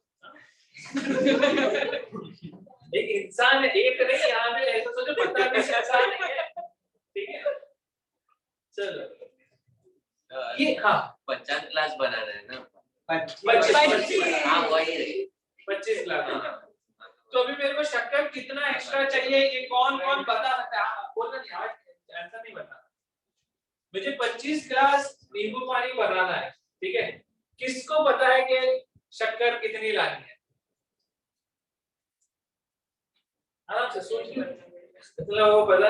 एक इंसान है, एक नहीं, यहाँ पे ऐसा सोचो 25 इंसान है, ठीक है? चलो ये हाँ 50 क्लास बनाना है ना। 25 हाँ वही रही। 25 लाख। तो अभी मेरे को शक्कर कितना एक्स्ट्रा चाहिए, ये कौन कौन बता सकता है? हाँ, बोलना नहीं, आज ऐसा नहीं बता। मुझे 25 ग्लास नींबू पानी बनाना है, ठीक है? किसको पता है कि शक्कर कितनी लानी है? आराम से सोच लो, मतलब वो पता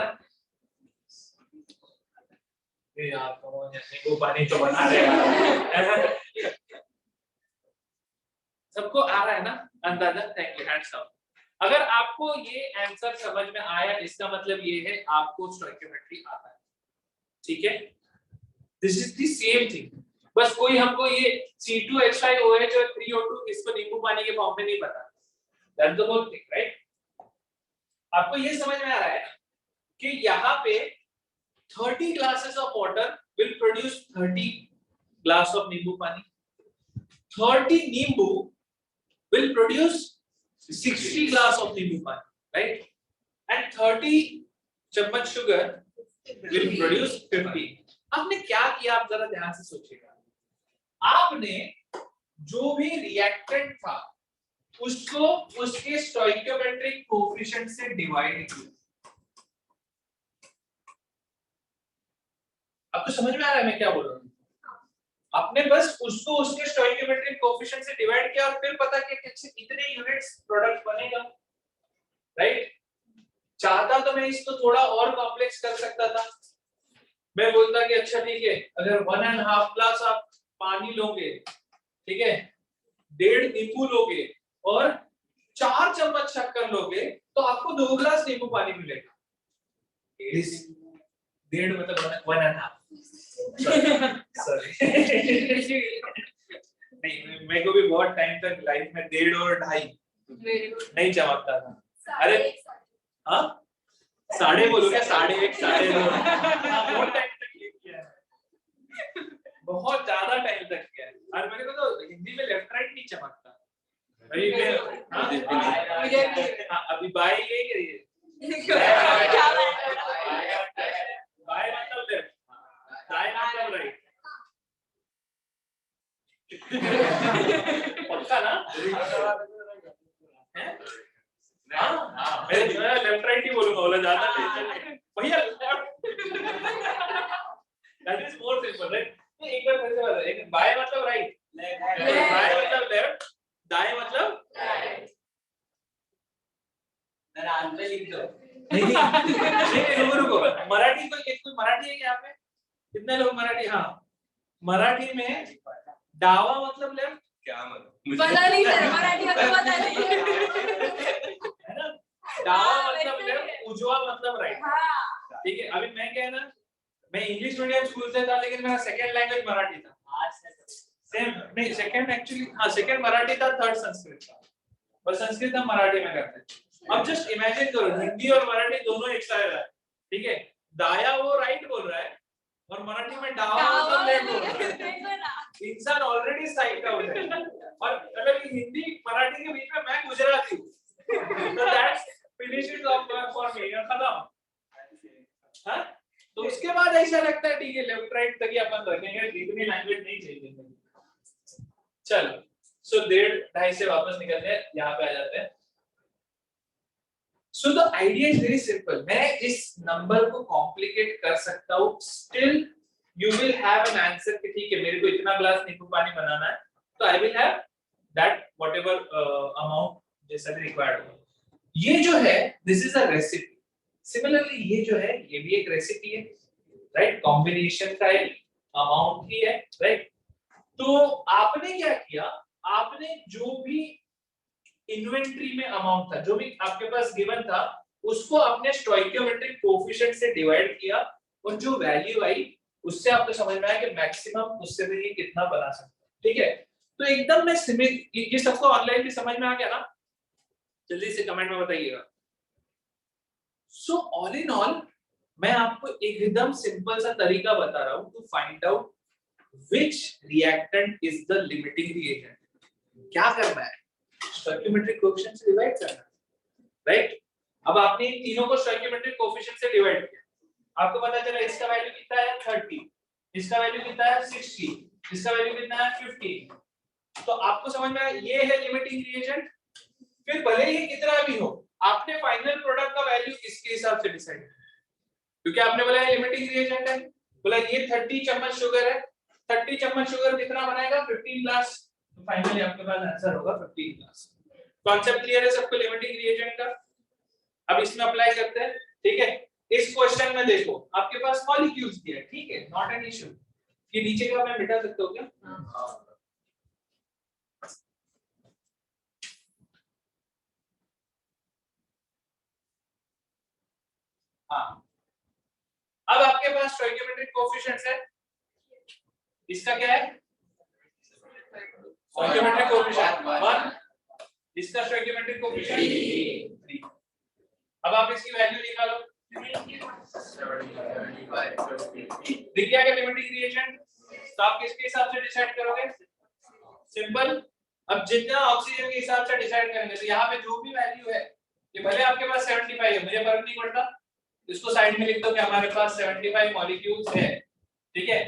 ये आप कौन है? नींबू पानी तो बना रहे हैं। सबको आ रहा है ना अंदाजा? Thank you, hands up. अगर आपको ये आंसर समझ में आया, इसका मतलब ये है आपको स्टोइकियोमेट्री आता है, ठीक है? This is the same thing, बस कोई हमको ये C2H5OH और 3O2 इसको नींबू पानी के फॉर्म में नहीं पता। That's the whole thing, right? आपको ये समझ में आ रहा है कि यहाँ पे 30 glasses of water will produce 30 glass of नींबू पानी, 30 नींबू will produce 60 glass of नींबू पानी, right? And 30 चम्मच sugar will produce 50। आपने क्या किया, आप जरा ध्यान से सोचिएगा। आपने जो भी रिएक्टेंट था उसको उसके स्टोइकियोमेट्रिक कोएफिशिएंट से डिवाइड किया। आपको समझ में आ रहा है मैं क्या बोल रहा हूँ? आपने बस उसको उसके स्टोइकियोमेट्रिक कोएफिशिएंट से डिवाइड किया और फिर पता किया कि कितने यूनिट्स प्रोडक्ट बनेगा, राइट? चाहता तो मैं इसको थोड़ा और कॉम्प्लेक्स कर सकता था। मैं बोलता कि अच्छा ठीक है, अगर 1.5 ग्लास आप पानी लोगे, ठीक है, 1.5 नींबू लोगे और 4 चम्मच शक्कर लोगे तो आपको 2 ग्लास नींबू पानी मिलेगा। 1.5 मतलब 1.5। सॉरी नहीं, मेरे को भी बहुत टाइम तक लाइफ में 1.5 और 2.5 नहीं चमकता था। अरे हाँ, 1.5 बोलो क्या? 1.5 2.5 बहुत टाइम तक ये किया है, बहुत ज्यादा टाइम तक किया है। और मेरे को तो हिंदी में लेफ्ट राइट नहीं चमकता। अभी अभी बाई ये बाय मतलब लेफ्ट, दाएं मतलब राइट। पक्का ना? मैं लेफ्ट राइट ही बोलूंगा, बोला ज्यादा टेंशन नहीं भैया। That is more simple, right? एक बार फिर से बता, एक बाय मतलब राइट, बाय मतलब लेफ्ट, दाएं मतलब राइट। मेरा आंसर लिख दो। नहीं रुको, मराठी कोई मराठी है यहाँ पे? कितने लोग मराठी? हाँ, मराठी में डावा मतलब लेफ्ट, क्या मतलब? पता नहीं सर, मराठी में पता नहीं है ना? डावा मतलब लेफ्ट, उजवा मतलब राइट, हाँ। ठीक है? अभी मैं क्या है ना, मैं इंग्लिश मीडियम स्कूल से था लेकिन मेरा सेकंड लैंग्वेज मराठी था। सेम नहीं, सेकंड एक्चुअली हाँ, सेकंड मराठी था, थर्ड संस्कृत था, और संस्कृत हम मराठी में करते थे। अब जस्ट इमेजिन करो, हिंदी और मराठी दोनों एक साथ है, ठीक है? दाया वो राइट बोल रहा है और मराठी में डावा मतलब लेफ्ट बोल रहा है। इंसान ऑलरेडी साइड का हो जाएगा। और मतलब हिंदी मराठी के बीच में मैं गुजराती हूँ, तो that's finishes of for me, खत्म। हाँ, तो उसके बाद ऐसा लगता है ठीक है, लेफ्ट राइट तक ही अपन रखेंगे, इतनी लैंग्वेज नहीं चाहिए। चलो, सो 1.5 से वापस निकलते हैं, यहाँ पे आ जाते हैं। So the idea is very simple. मैं इस नंबर को कॉम्प्लिकेट कर सकता हूँ, still you will have an answer कि ठीक है, मेरे को इतना ग्लास नींबू पानी बनाना है, तो I will have that whatever amount जैसा भी रिक्वायर्ड हो। ये जो है this is a recipe. Similarly ये जो है ये भी एक रेसिपी है, राइट? कॉम्बिनेशन का एक अमाउंट ही है, राइट? तो आपने क्या किया, आपने जो भी इन्वेंटरी में अमाउंट था, जो भी आपके पास गिवन था, उसको आपने स्टोइकियोमेट्रिक कोएफिशिएंट से डिवाइड किया और जो वैल्यू आई उससे आपको समझ में आया कि मैक्सिमम उससे भी कितना बना सकते हैं, ठीक है? तो एकदम मैं ये सबको ऑनलाइन भी समझ में आ गया ना? जल्दी से कमेंट में बताइएगा। सो ऑल इन ऑल मैं आपको एकदम सिंपल सा तरीका बता रहा हूं to find out which reactant is the limiting reagent. क्या करना है, स्टोइकियोमेट्रिक कोएफिशिएंट से डिवाइड करना है, राइट? अब आपने इन तीनों को स्टोइकियोमेट्रिक कोएफिशिएंट से डिवाइड किया, आपको पता चला इसका वैल्यू कितना है 30, इसका वैल्यू कितना है 60, इसका वैल्यू कितना है 50। तो आपको समझ में आया ये है लिमिटिंग रिएजेंट। फिर भले ही कितना भी हो, आपने फाइनल प्रोडक्ट का वैल्यू इसके हिसाब से डिसाइड करना, क्योंकि आपने बोला लिमिटिंग रिएजेंट है, बोला ये 30 चम्मच शुगर है, 30 चम्मच शुगर कितना बनाएगा 15 ग्लास, तो फाइनली आपके पास आंसर होगा 15 ग्लास। कॉन्सेप्ट क्लियर है सबको लिमिटिंग रिएजेंट का? अब इसमें अप्लाई करते हैं, ठीक है? इस क्वेश्चन में देखो आपके पास मॉलिक्यूल्स दिया है, ठीक है, नॉट एन इशू। ये नीचे का मैं मिटा सकता हूं क्या? हाँ, अब आपके पास स्टोइकियोमेट्रिक कोएफिशिएंट्स है, इसका क्या है स्टोइकियोमेट्रिक कोएफिशिएंट 1, इसका स्टोइकियोमेट्रिक कोएफिशिएंट 3। अब आप इसकी वैल्यू निकालो, 75 दिख गया क्या लिमिटिंग रिएजेंट? तो आप किसके हिसाब से डिसाइड करोगे? सिंपल। अब जितना ऑक्सीजन के हिसाब से डिसाइड करेंगे, तो यहाँ पे जो भी वैल्यू है, ये भले आपके पास 75 है, मुझे फर्क नहीं पड़ता, इसको साइड में लिख दो कि हमारे पास 75 मॉलिक्यूल्स है, ठीक है?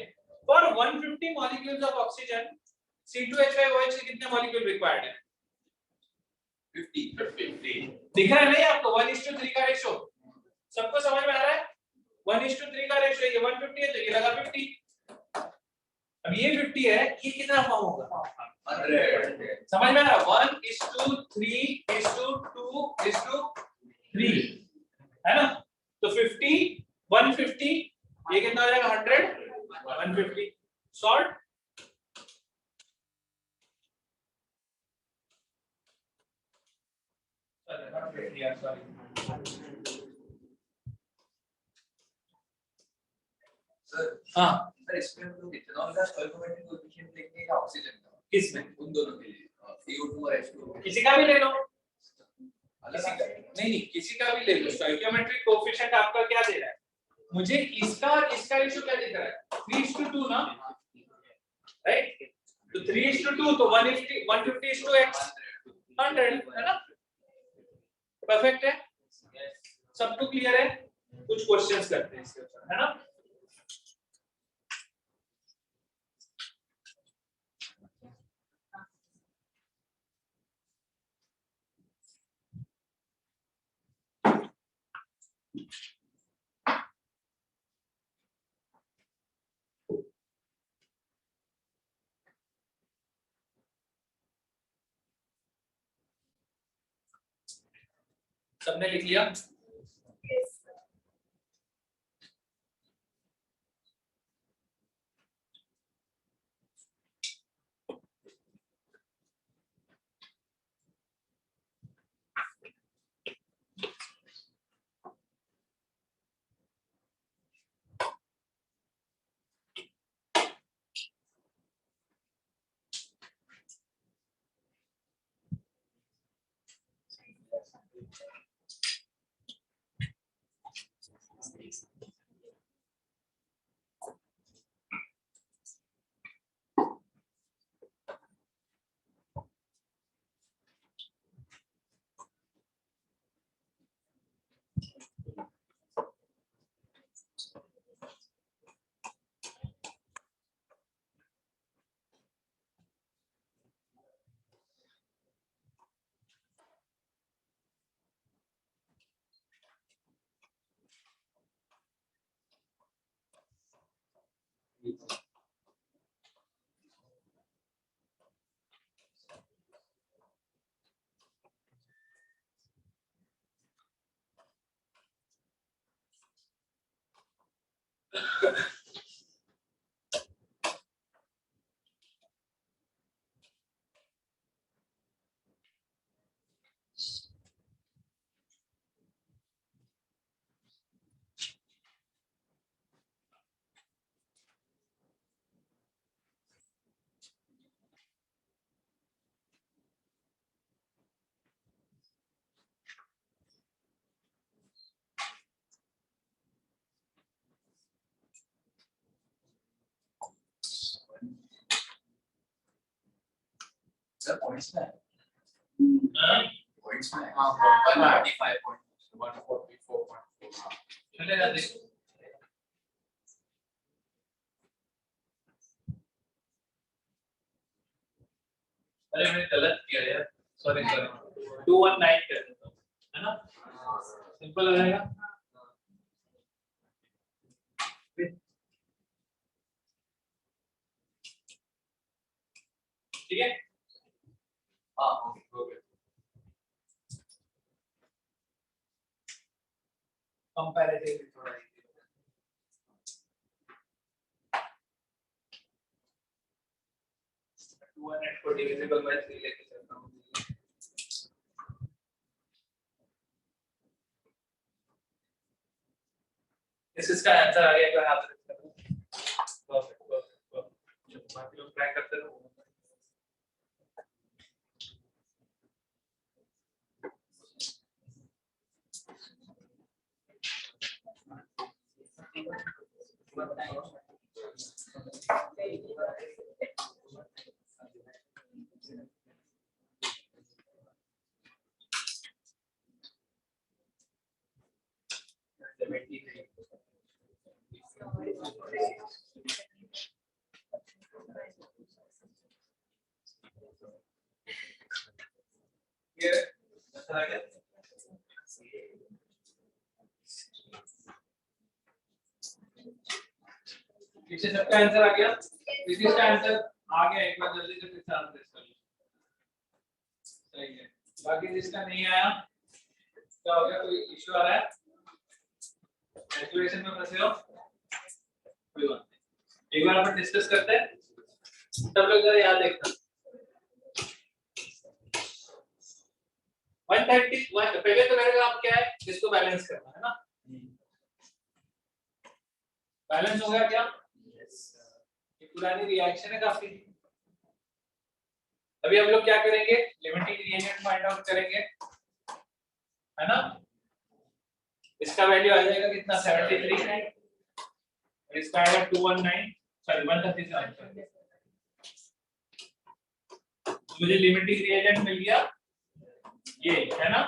For 150 molecules of oxygen C2H5OH के कितने मॉलिक्यूल रिक्वायर्ड है? 50 दिख रहा है नहीं आपको? 1:3 का रेशो सबको समझ में आ रहा है? 1:3 का रेशो, ये 150 है तो ये लगा 50। अब ये 50 है, ये कितना फॉर्म होगा? 100 समझ में आ रहा? 1:3:2:3 है ना? तो 50 150, ये कितना हो जाएगा 100 150 सॉल्ट। सर हाँ, सर इसमें हम लोग इथेनॉल का स्टोइकियोमेट्रिक कोएफिशिएंट लेंगे या ऑक्सीजन का? किसमें? उन दोनों के लिए CO2 और H2 किसी का भी ले लो, अलग किसी का अलग नहीं, किसी का भी ले लो। स्टोइकियोमेट्रिक कोएफिशिएंट आपका क्या दे रहा है? मुझे इसका और इसका रेशियो क्या दिख रहा है? 3:2 ना, राइट? तो 3:2 तो 150:x 100 है ना? परफेक्ट है, सबको क्लियर है? कुछ क्वेश्चंस करते हैं इसके ऊपर, है ना? सबने लिख लिया? सर पॉइंट्स में हाँ पॉइंट्स में हां 135 पॉइंट्स 144.4 चलेगा देखो अरे मैंने गलत किया यार सॉरी 219 कर देता हूँ है ना सिंपल हो जाएगा ठीक है हां ओके कंपैरेटिव थोड़ा easy हो जाएगा। 240 डिविजिबल बाय 3 लेके चलता हूँ इसका आंसर आ गया एक बार आप परफेक्ट परफेक्ट बाकी लोग ट्राई करते रहो ये आ गया पीछे सबका आंसर आ गया पीछे का आंसर आ गया एक बार जल्दी से फिर से आंसर कर लो सही है बाकी जिसका नहीं आया क्या हो गया कोई इशू आ रहा है कैलकुलेशन में फंसे हो कोई बात नहीं एक बार अपन डिस्कस करते हैं सब लोग जरा याद देखना 130 पहले तो मेरे काम क्या है इसको बैलेंस करना है ना बैलेंस हो गया क्या ये पुरानी रिएक्शन है काफी अभी हम लोग क्या करेंगे लिमिटिंग रिएजेंट फाइंड आउट करेंगे है ना इसका वैल्यू आ जाएगा कितना 73 और इसका आएगा 219 सॉरी 137 मुझे लिमिटिंग रिएजेंट मिल गया ये है ना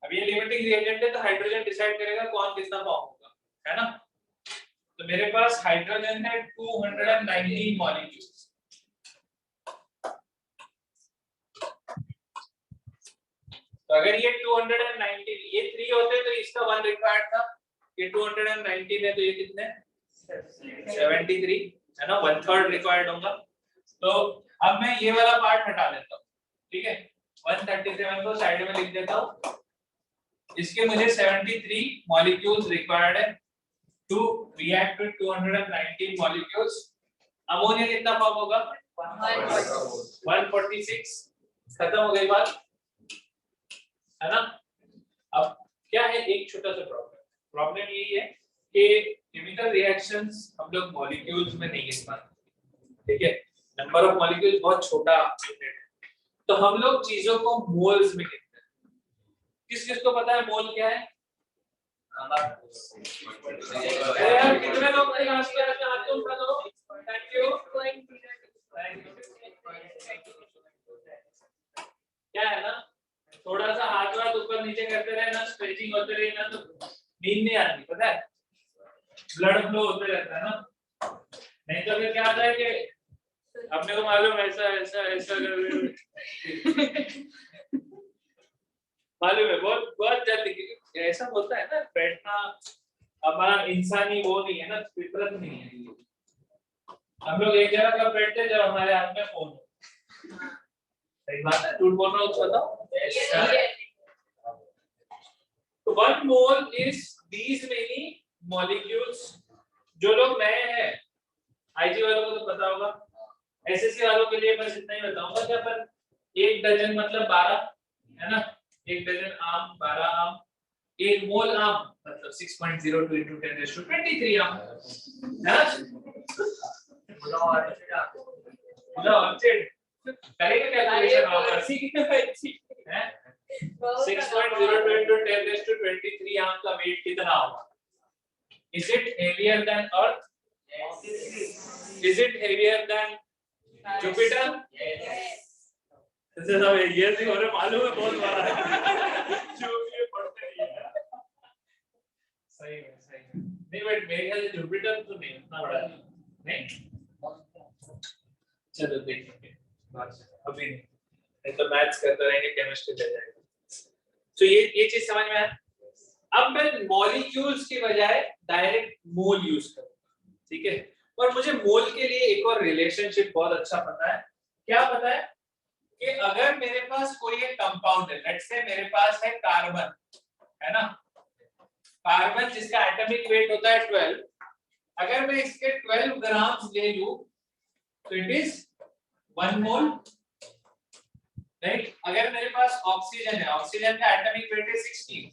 अब ये लिमिटिंग रिएजेंट है तो हाइड्रोजन डिसाइड करेगा कौन कितना फॉर्म होगा है ना तो मेरे पास हाइड्रोजन है 219 मॉलिक्यूल्स तो अगर ये 219 ये 3 होते तो इसका 1 रिक्वायर्ड था ये 219 है तो ये कितने 73 है ना 1/3 रिक्वायर्ड होगा तो अब मैं ये वाला पार्ट हटा देता हूँ ठीक है 137 को साइड में लिख देता हूँ इसके मुझे 73 मॉलिक्यूल्स रिक्वायर्ड है to react with 219 molecules ammonia कितना फॉर्म होगा 146 खत्म हो गई बात है ना अब क्या है एक छोटा सा प्रॉब्लम यही है कि केमिकल रिएक्शंस हम लोग मॉलिक्यूल्स में नहीं गिन पाते ठीक है नंबर ऑफ मॉलिक्यूल्स बहुत छोटा यूनिट है तो हम लोग चीजों को मोल्स में गिनते हैं किस किस को पता है मोल क्या है यार कितने लोग क्लास में आते हैं तुम बताओ थैंक यू क्या है ना थोड़ा सा हाथ वाथ ऊपर नीचे करते रहे ना स्ट्रेचिंग होते रहे ना तो नींद नहीं आती पता है ब्लड फ्लो होते रहता है ना नहीं तो फिर क्या होता है कि अपने को मालूम ऐसा ऐसा ऐसा मालूम है बहुत बहुत जल्दी ऐसा होता है ना बैठना हमारा इंसानी वो नहीं है ना फितरत नहीं है हम लोग एक जगह कब बैठते हैं जब हमारे हाथ में फोन हो सही बात है झूठ बोल रहा हूँ बताओ तो 1 mole is these many molecules जो लोग नए हैं आईजी वालों को तो पता होगा एसएससी वालों के लिए बस इतना ही बताऊंगा कि अपन 1 डजन मतलब 12 है ना 1 डजन आम 12 आम 1 मोल आम मतलब 6.02 into 10 raised to 23 आम है ना बोला ऑर्चिड करेंगे कैलकुलेशन वापस है 6.02 into 10 raised to 23 आम का वेट कितना होगा is it heavier than earth is it heavier than Jupiter जैसे सब ये सी हो रहे मालूम है बहुत बड़ा है जो ये पढ़ते नहीं है सही है नहीं बट मेरे ख्याल से जुपिटर तो नहीं उतना बड़ा नहीं चलो देखेंगे अभी नहीं तो मैथ्स करते रहेंगे केमिस्ट्री ले जाएगा तो ये चीज समझ में आया अब मैं मॉलिक्यूल्स की बजाय डायरेक्ट मोल यूज करूंगा ठीक है और मुझे मोल के लिए एक और रिलेशनशिप बहुत अच्छा पता है क्या पता है कि अगर मेरे पास कोई एक कंपाउंड है लेट्स से मेरे पास है कार्बन है ना कार्बन जिसका एटॉमिक वेट होता है 12 अगर मैं इसके 12 ग्राम्स ले लूं तो इट इज 1 मोल राइट अगर मेरे पास ऑक्सीजन है ऑक्सीजन का एटॉमिक वेट है 16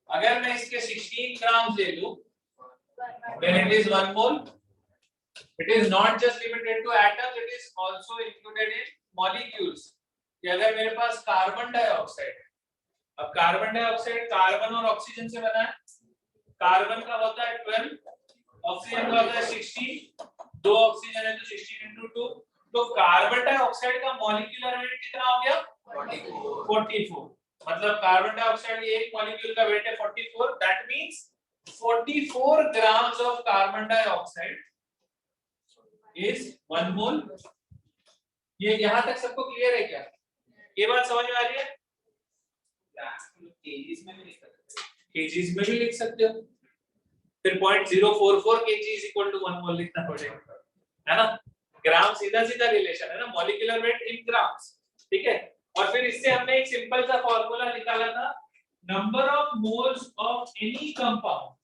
अगर मैं इसके 16 ग्राम्स ले लूं then it is 1 mole it is not just limited to atoms it is also included in molecules कि अगर मेरे पास कार्बन डाइऑक्साइड है अब कार्बन डाइऑक्साइड कार्बन और ऑक्सीजन से बना है कार्बन का होता है 12 ऑक्सीजन का होता है 16 दो ऑक्सीजन है तो 16 into 2 तो कार्बन डाइऑक्साइड का मॉलिक्यूलर वेट कितना हो गया 44 मतलब कार्बन डाइऑक्साइड के एक मॉलिक्यूल का वेट है 44 that means 44 grams of carbon dioxide is 1 mole ये यहां तक सबको क्लियर है क्या ये बात समझ में आ रही है केजीज में भी लिख सकते हो केजीज में भी लिख सकते हो फिर 0.044 kg is equal to 1 mole लिखना पड़ेगा है ना ग्राम सीधा सीधा रिलेशन है ना मॉलिक्यूलर वेट इन ग्राम्स ठीक है और फिर इससे हमने एक सिंपल सा फार्मूला निकाला था number of moles of any compound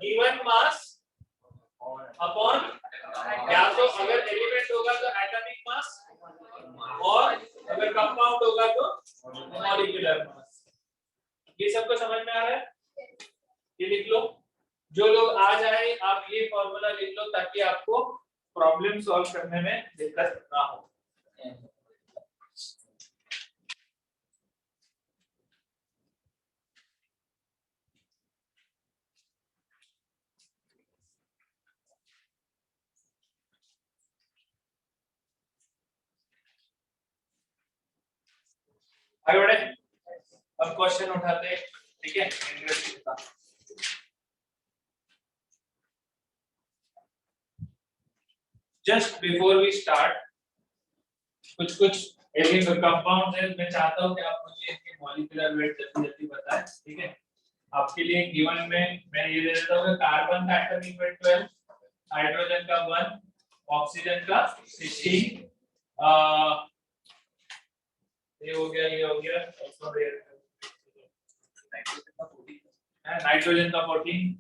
given mass upon या तो अगर एलिमेंट होगा तो एटॉमिक मास और अगर कंपाउंड होगा तो मॉलिक्यूलर मास ये सबको समझ में आ रहा है ये लिख लो जो लोग आ जाए आप ये फॉर्मूला लिख लो ताकि आपको प्रॉब्लम सॉल्व करने में दिक्कत ना हो आगे बढ़े अब क्वेश्चन उठाते हैं ठीक है इंटरेस्टिंग था जस्ट बिफोर वी स्टार्ट कुछ ऐसे कंपाउंड्स हैं मैं चाहता हूं कि आप मुझे इनके मॉलिक्यूलर वेट जल्दी जल्दी बताएं ठीक है आपके लिए गिवन में मैं ये दे देता हूं कि कार्बन का एटॉमिक वेट 12 हाइड्रोजन का 1 ऑक्सीजन का 16 ये हो गया नाइट्रोजन का 14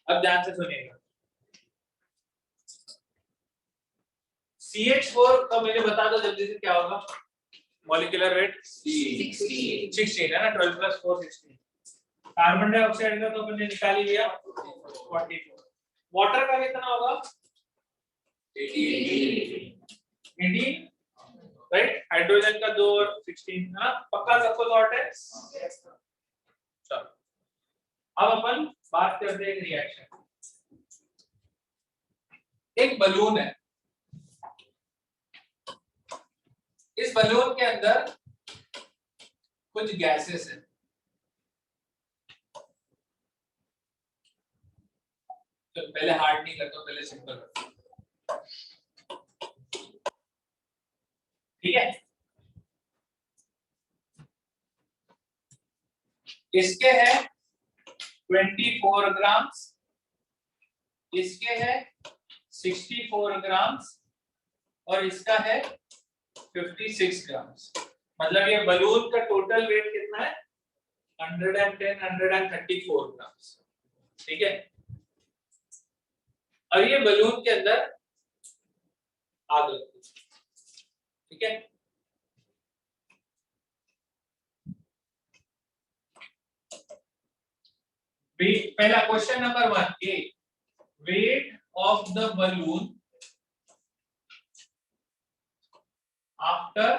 अब ध्यान से सुनिएगा CH4 का मुझे बता दो जल्दी से क्या होगा मॉलिक्यूलर वेट 16 है ना 12 + 4 16 कार्बन डाइऑक्साइड का तो हमने निकाल ही लिया 44 वाटर का कितना होगा 18 राइट हाइड्रोजन का 2 और 16 है ना पक्का सबको शॉर्ट है चलो अब अपन बात करते हैं एक रिएक्शन एक बलून है इस बलून के अंदर कुछ गैसेस हैं तो पहले हार्ड नहीं करता पहले सिंपल करता ठीक है इसके है 24 ग्राम्स इसके है 64 ग्राम्स और इसका है 56 ग्राम्स मतलब ये बलून का टोटल वेट कितना है 134 ग्राम्स ठीक है अब ये बलून के अंदर आग लगती है ठीक है पहला question number 1 A weight of the balloon after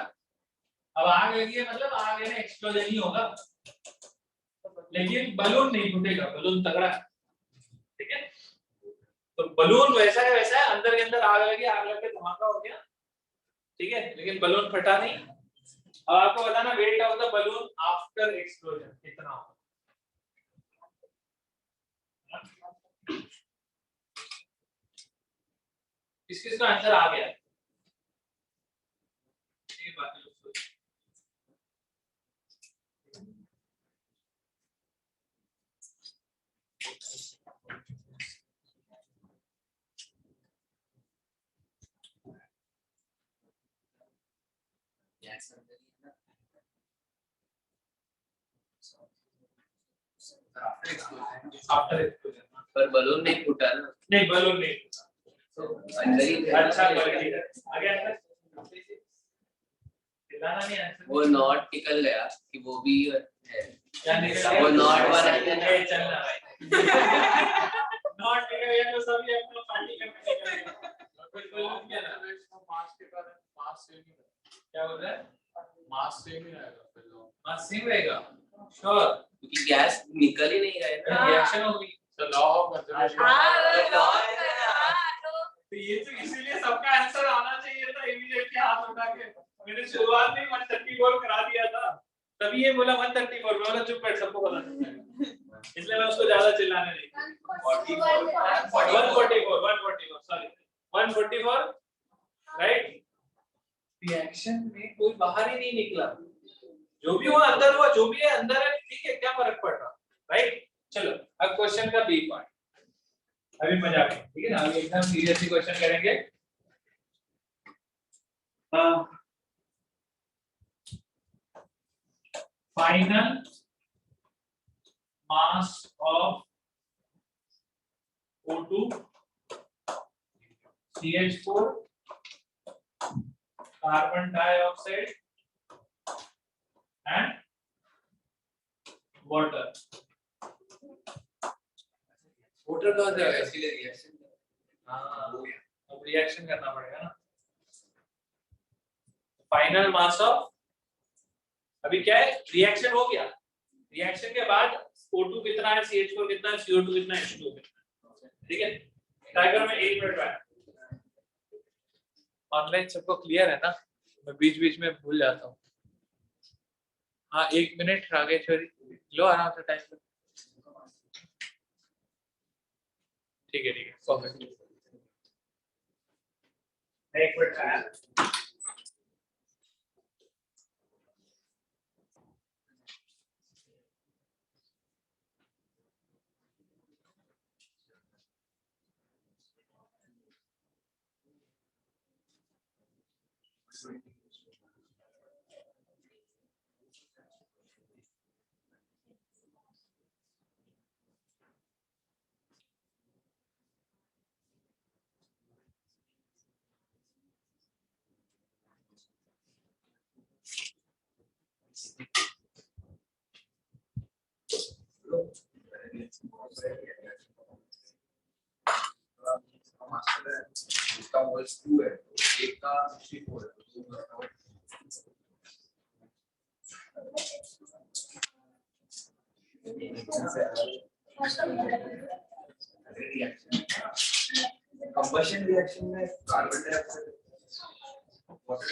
अब आग लगी है मतलब आग है ना एक्सप्लोजन ही होगा लेकिन बलून नहीं फूटेगा, बलून तगड़ा है, ठीक है। तो बलून वैसा है वैसा है, अंदर के अंदर आग लगी, आग लग के धमाका हो गया, ठीक है, लेकिन बलून फटा नहीं। अब आपको बताना weight of the balloon after explosion कितना होगा। किस किस का आंसर आ गया? ये बात है। आफ्टर एक्सप्लोजन पर बलून नहीं फूटा ना, नहीं, बलून नहीं फूटा, तो अंदर ही अच्छा क्वालिटी है। आगे आंसर दिलाना नहीं आंसर, वो नॉट निकल गया कि वो भी है, क्या निकल गया? वो नॉट वाला है, चलना भाई। नॉट निकल गया तो सभी अपना पार्टी करने निकल गए। बिल्कुल क्या ना, मास के कारण मास सेम ही रहेगा, क्या बोल रहा है? मास सेम ही रहेगा फिर लो मास सेम रहेगा, श्योर, क्योंकि गैस निकल ही नहीं रहा है ना। रिएक्शन होगी। द लॉ ऑफ कंजर्वेशन तो ये तो इसीलिए सबका आंसर आना चाहिए था इमीडिएटली हाथ उठा के। मैंने शुरुआत में 134 करा दिया था, तभी ये बोला 134, मैं बोला चुप कर, सबको पता चलेगा, इसलिए मैं उसको ज्यादा चिल्लाने नहीं। 144 सॉरी 144 राइट। रिएक्शन में कोई बाहर ही नहीं निकला, जो भी हुआ अंदर हुआ, जो भी है अंदर है, ठीक है, क्या फर्क पड़ रहा, राइट। चलो अब क्वेश्चन का बी पार्ट, अभी मजाक है, ठीक है ना, अभी एकदम सीरियसली क्वेश्चन करेंगे। Final mass of O2 CH4 carbon dioxide and water. Voter कौन सा है इसके लिए रिएक्शन? हाँ, अब रिएक्शन करना पड़ेगा ना। फाइनल मास ऑफ, अभी क्या है, रिएक्शन हो गया, रिएक्शन के बाद O2 कितना है, CH4 कितना है, CO2 कितना है, H2O कितना है, ठीक है। टाइगर में 1 मिनट है। ऑनलाइन सबको क्लियर है ना? मैं बीच बीच में भूल जाता हूँ। हाँ 1 मिनट रागेश्वरी, लो आराम से टाइम, ठीक है परफेक्ट। 1 मिनट है। इसका वॉइस 2 है, एक का 64 है। कंबशन रिएक्शन में कार्बन डाइऑक्साइड वाटर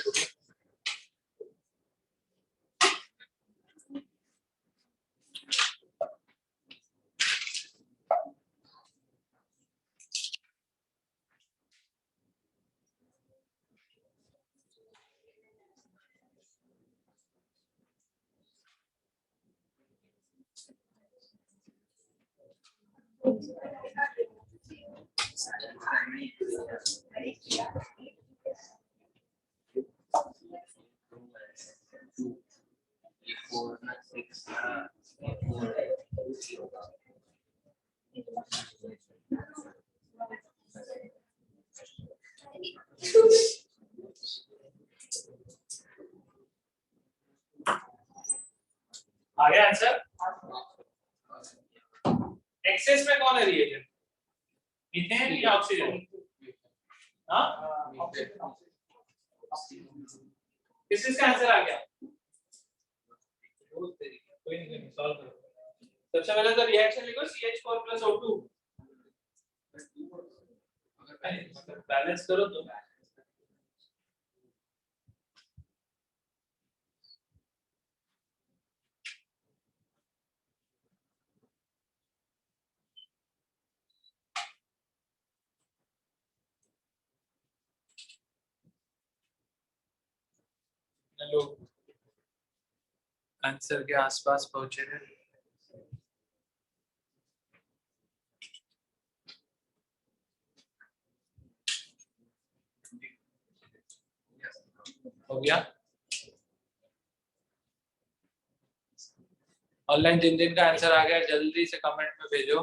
आ गया आंसर। एक्सेस में कौन है रिएजेंट, मीथेन या ऑक्सीजन? हाँ किस का आंसर आ गया? कोई नहीं सॉल्व करो। सबसे पहले तो रिएक्शन लिखो CH4 plus O2 बैलेंस करो तो लोग आंसर के आसपास पहुंचे हैं। हो गया ऑनलाइन जिन जिन का आंसर आ गया जल्दी से कमेंट में भेजो।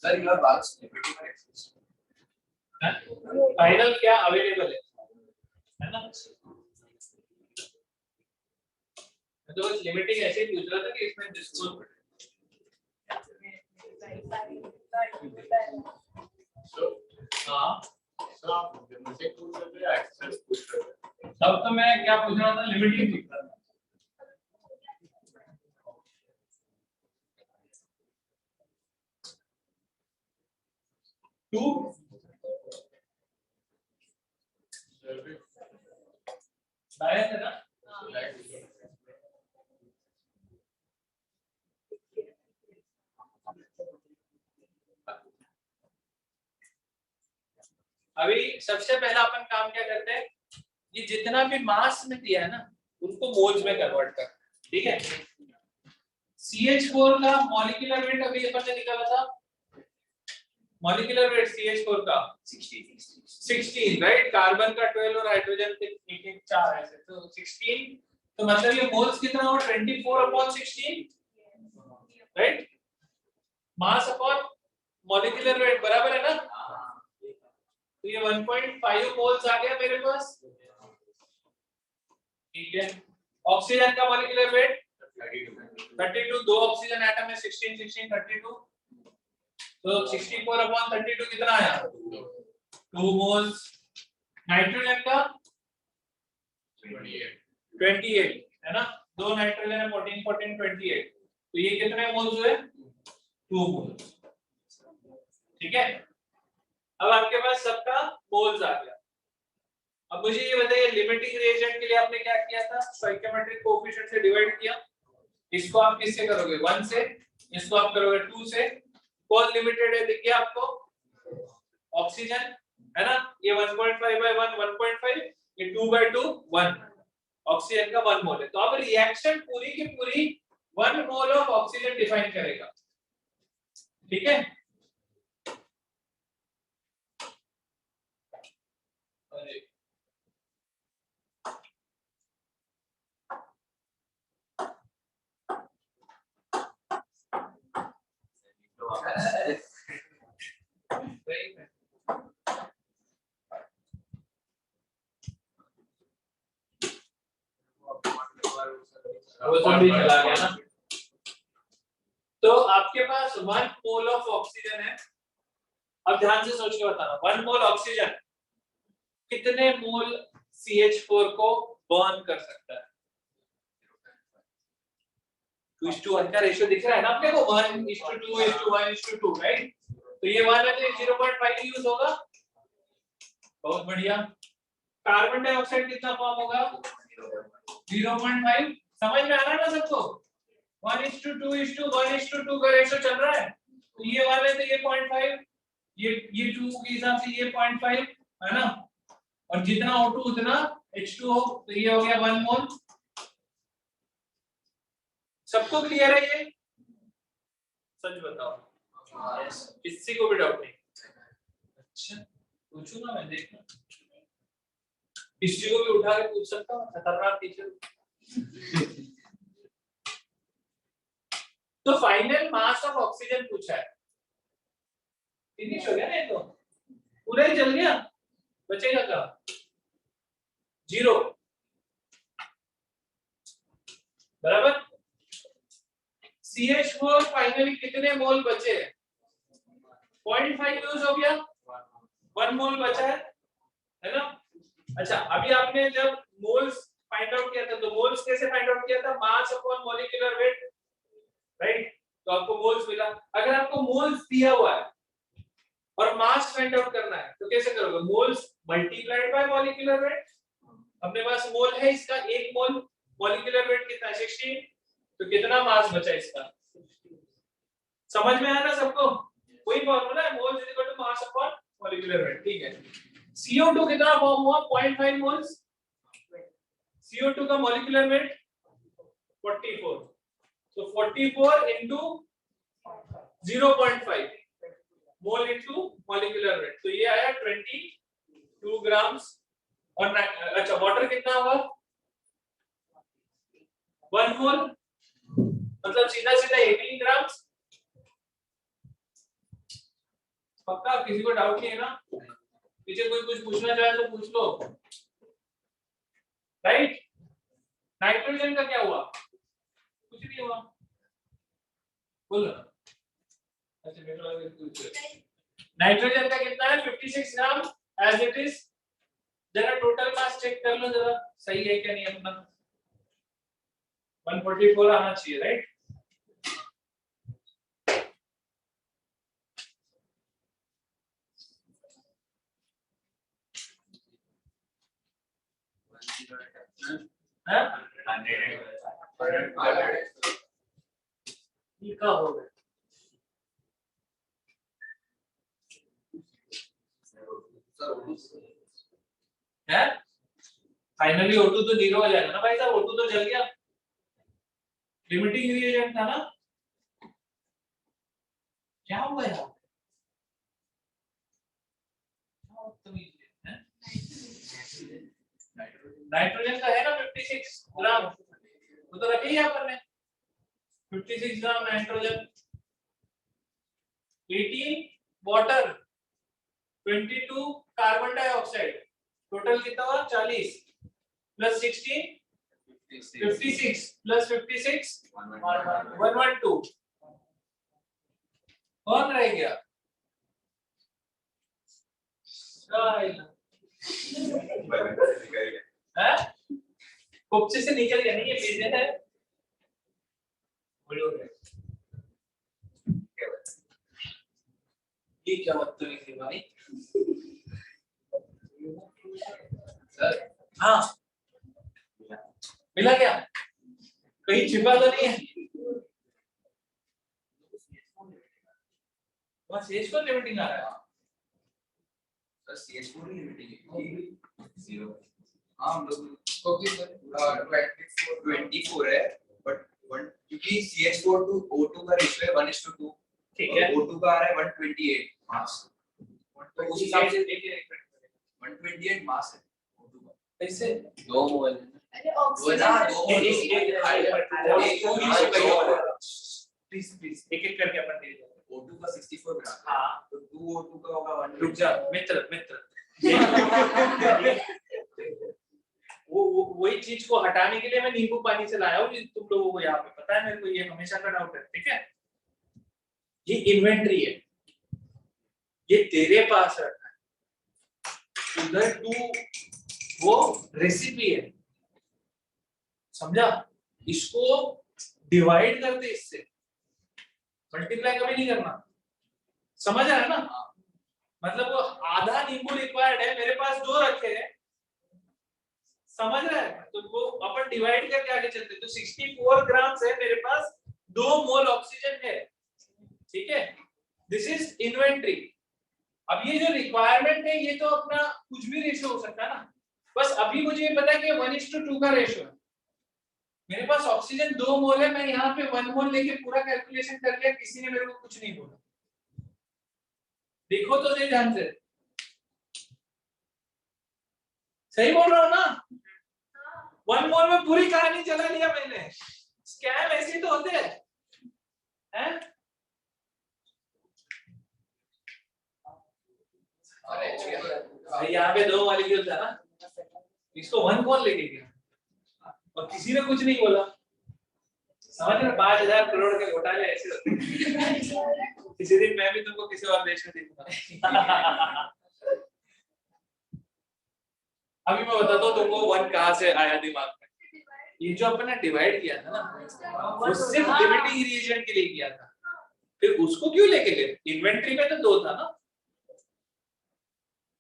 Sir, your bags limiting are access. Final क्या अवेलेबल है ना? मैं तो बस लिमिटिंग ऐसे ही पूछ रहा था कि इसमें डिस्कोर्स हाँ सर आप लिमिटिंग पूछ रहे थे एक्सेस पूछ रहे थे। तब तो मैं क्या पूछ रहा था लिमिटिंग पूछ रहा था। टू बैलेंस है ना? अभी सबसे पहला अपन काम क्या करते हैं, ये जितना भी मास में दिया है ना उनको मोल्स में कन्वर्ट कर, ठीक है? CH4 का मॉलिक्यूलर वेट अभी अपन ने निकाला था, मॉलिक्यूलर वेट CH4 का 16 राइट, कार्बन का 12 और हाइड्रोजन के एक 4 ऐसे, तो 16, तो मतलब ये मोल्स कितना हुआ 24/16 राइट, मास अपॉन मॉलिक्यूलर वेट बराबर है ना? तो ये 1.5 मोल्स आ गया मेरे पास, ठीक है? ऑक्सीजन का मॉलिक्यूलर वेट 32, दो ऑक्सीजन एटम है 16 16 32, तो 64/32 कितना आया 2 मोल्स। नाइट्रोजन का 28 है ना, दो नाइट्रोजन है 14 14 28, तो ये कितने मोल्स हुए 2 मोल्स, ठीक है? अब आपके पास सबका मोल्स आ गया। अब मुझे ये बताइए लिमिटिंग रिएजेंट के लिए आपने क्या किया था, स्टोइकियोमेट्रिक कोएफिशिएंट से डिवाइड किया, इसको आप किससे करोगे 1 से, इसको आप करोगे 2 से, कौन लिमिटेड है देखिए आपको ऑक्सीजन है ना, ये 1.5/1 1.5, ये 2/2 1, ऑक्सीजन का 1 मोल है, तो अब रिएक्शन पूरी की पूरी 1 मोल ऑफ ऑक्सीजन डिफाइन करेगा, ठीक है? वो सब भी चला गया ना, तो आपके पास 1 मोल ऑफ ऑक्सीजन है। अब ध्यान से सोच के बताना 1 मोल ऑक्सीजन कितने मोल CH4 को बर्न कर सकता है? 2:1 का रेशियो दिख रहा है ना अपने को, 1:2:1:2 राइट, तो ये 1 है तो ये 0.5 यूज होगा, बहुत बढ़िया। कार्बन डाइऑक्साइड कितना फॉर्म होगा 0.5, समझ में आ रहा है ना सबको, 1:2:1:2 का रेशियो चल रहा है, तो ये वाले तो ये 0.5, ये 2 के हिसाब से ये 0.5 है ना, और जितना O2 उतना H2O, तो ये हो गया 1 मोल। सबको क्लियर है ये? सच बताओ, किसी को भी डाउट नहीं? अच्छा पूछूंगा मैं, देखना किसी को भी उठा के पूछ सकता हूँ, खतरनाक टीचर। तो फाइनल मास ऑफ ऑक्सीजन पूछा है, फिनिश हो गया ना, ये तो पूरा ही चल गया, बचेगा क्या? 0 बराबर। CH4 फाइनली कितने मोल बचे? 0.5 यूज हो गया, 1 मोल बचा है ना? अच्छा, अभी आपने जब मोल्स फाइंड आउट किया था, तो मोल्स कैसे फाइंड आउट किया था? मास अपॉन मॉलिक्यूलर वेट, राइट? तो आपको मोल्स मिला। अगर आपको मोल्स दिया हुआ है और मास फाइंड आउट करना है तो कैसे करोगे? Moles multiplied by molecular weight. अपने पास मोल है इसका 1 मोल, मॉलिक्यूलर वेट कितना है? 16, तो कितना मास बचा इसका? समझ में आया ना सबको? वही फॉर्मूला है, moles equal to mass upon molecular weight, ठीक है। CO2 कितना फॉर्म हुआ? 0.5 मोल्स। CO2 का मॉलिक्यूलर वेट 44, तो 44 into 0.5 मोल into मॉलिक्यूलर वेट, तो ये आया 22 ग्राम्स। और अच्छा, वाटर कितना हुआ? 1 मोल, मतलब सीधा सीधा 18 ग्राम्स। पक्का? किसी को डाउट नहीं है ना? पीछे कोई कुछ पूछना चाहे तो पूछ लो, राइट? नाइट्रोजन का क्या हुआ? कुछ नहीं हुआ, बोलो। अच्छा, मेरे को कुछ नाइट्रोजन का कितना है? 56 ग्राम एज इट इज। जरा टोटल मास चेक कर लो जरा, सही है क्या नहीं अपना? 144 आना चाहिए, राइट? लिखा होगा है। फाइनली O2 तो 0 हो जाएगा ना भाई साहब, O2 तो जल गया, लिमिटिंग रिएजेंट था ना? क्या हुआ यार? नाइट्रोजन का है ना 56 ग्राम, वो तो रखे ही अपन ने। 56 gram nitrogen, 18 water, 22 carbon dioxide, total कितना हुआ? 40 प्लस 16 56 प्लस 56 112। कौन रह गया? हैं? कुप्चे से निकल गया नहीं, ये भेजे है। ये क्या मतलब है भाई? सर हाँ, मिला क्या? कहीं छिपा तो नहीं है? बस CH4 लिमिटिंग आ रहा है। CH4 नहीं लिमिटिंग 0। हाँ, हम लोग ओके सर 24 है, बट क्योंकि CH4 टू O2 का रेशियो है 1:2, ठीक है। O2 का आ रहा है 128 मास, तो उस हिसाब से 128 मास है O2 का। कैसे? 2 मोल अरे वो ना ऑक्सीजन 2 मोल प्लीज एक एक करके अपन दे देंगे। O2 का 64 ग्राम, हाँ, तो 2 O2 का होगा 1। रुक जा मित्र वो वही चीज को हटाने के लिए मैं नींबू पानी से लाया हूँ, तुम लोगों को यहाँ पे पता है, मेरे को ये हमेशा का डाउट है, ठीक है? ये इन्वेंट्री है, ये तेरे पास रखा है, उधर तू वो रेसिपी है, समझा? इसको डिवाइड कर दे इससे, मल्टीप्लाई कभी नहीं करना, समझ रहा है ना? मतलब वो आधा नींबू रिक्वायर्ड है, मेरे पास 2 रखे हैं, समझ रहा है? तो वो अपन डिवाइड करके आगे चलते, तो 64 ग्राम है मेरे पास, 2 मोल ऑक्सीजन है, ठीक है? This is inventory. अब ये जो रिक्वायरमेंट है ये तो अपना कुछ भी रेशियो हो सकता है ना, बस अभी मुझे ये पता है कि 1:2 का रेशियो है, मेरे पास ऑक्सीजन 2 मोल है, मैं यहाँ पे 1 मोल लेके पूरा कैलकुलेशन कर लिया, किसी ने मेरे को कुछ नहीं बोला। देखो तो सही ध्यान से, सही बोल रहा हूँ ना? 1 मोल में पूरी कहानी चला लिया मैंने। स्कैम ऐसे तो होते हैं, हैं? यहाँ पे 2 मॉलिक्यूल था ना, इसको 1 कौन लेके गया और किसी ने कुछ नहीं बोला। समझ रहे 5,000 करोड़ के घोटाले ऐसे होते हैं। किसी दिन मैं भी तुमको किसी और देश में देखूंगा। अभी मैं बताता हूँ तुमको 1 कहाँ से आया दिमाग में। ये जो अपन ने डिवाइड किया था ना, वो सिर्फ लिमिटिंग रिएजेंट के लिए किया था। फिर उसको क्यों लेके गए? इन्वेंटरी में तो 2 था ना।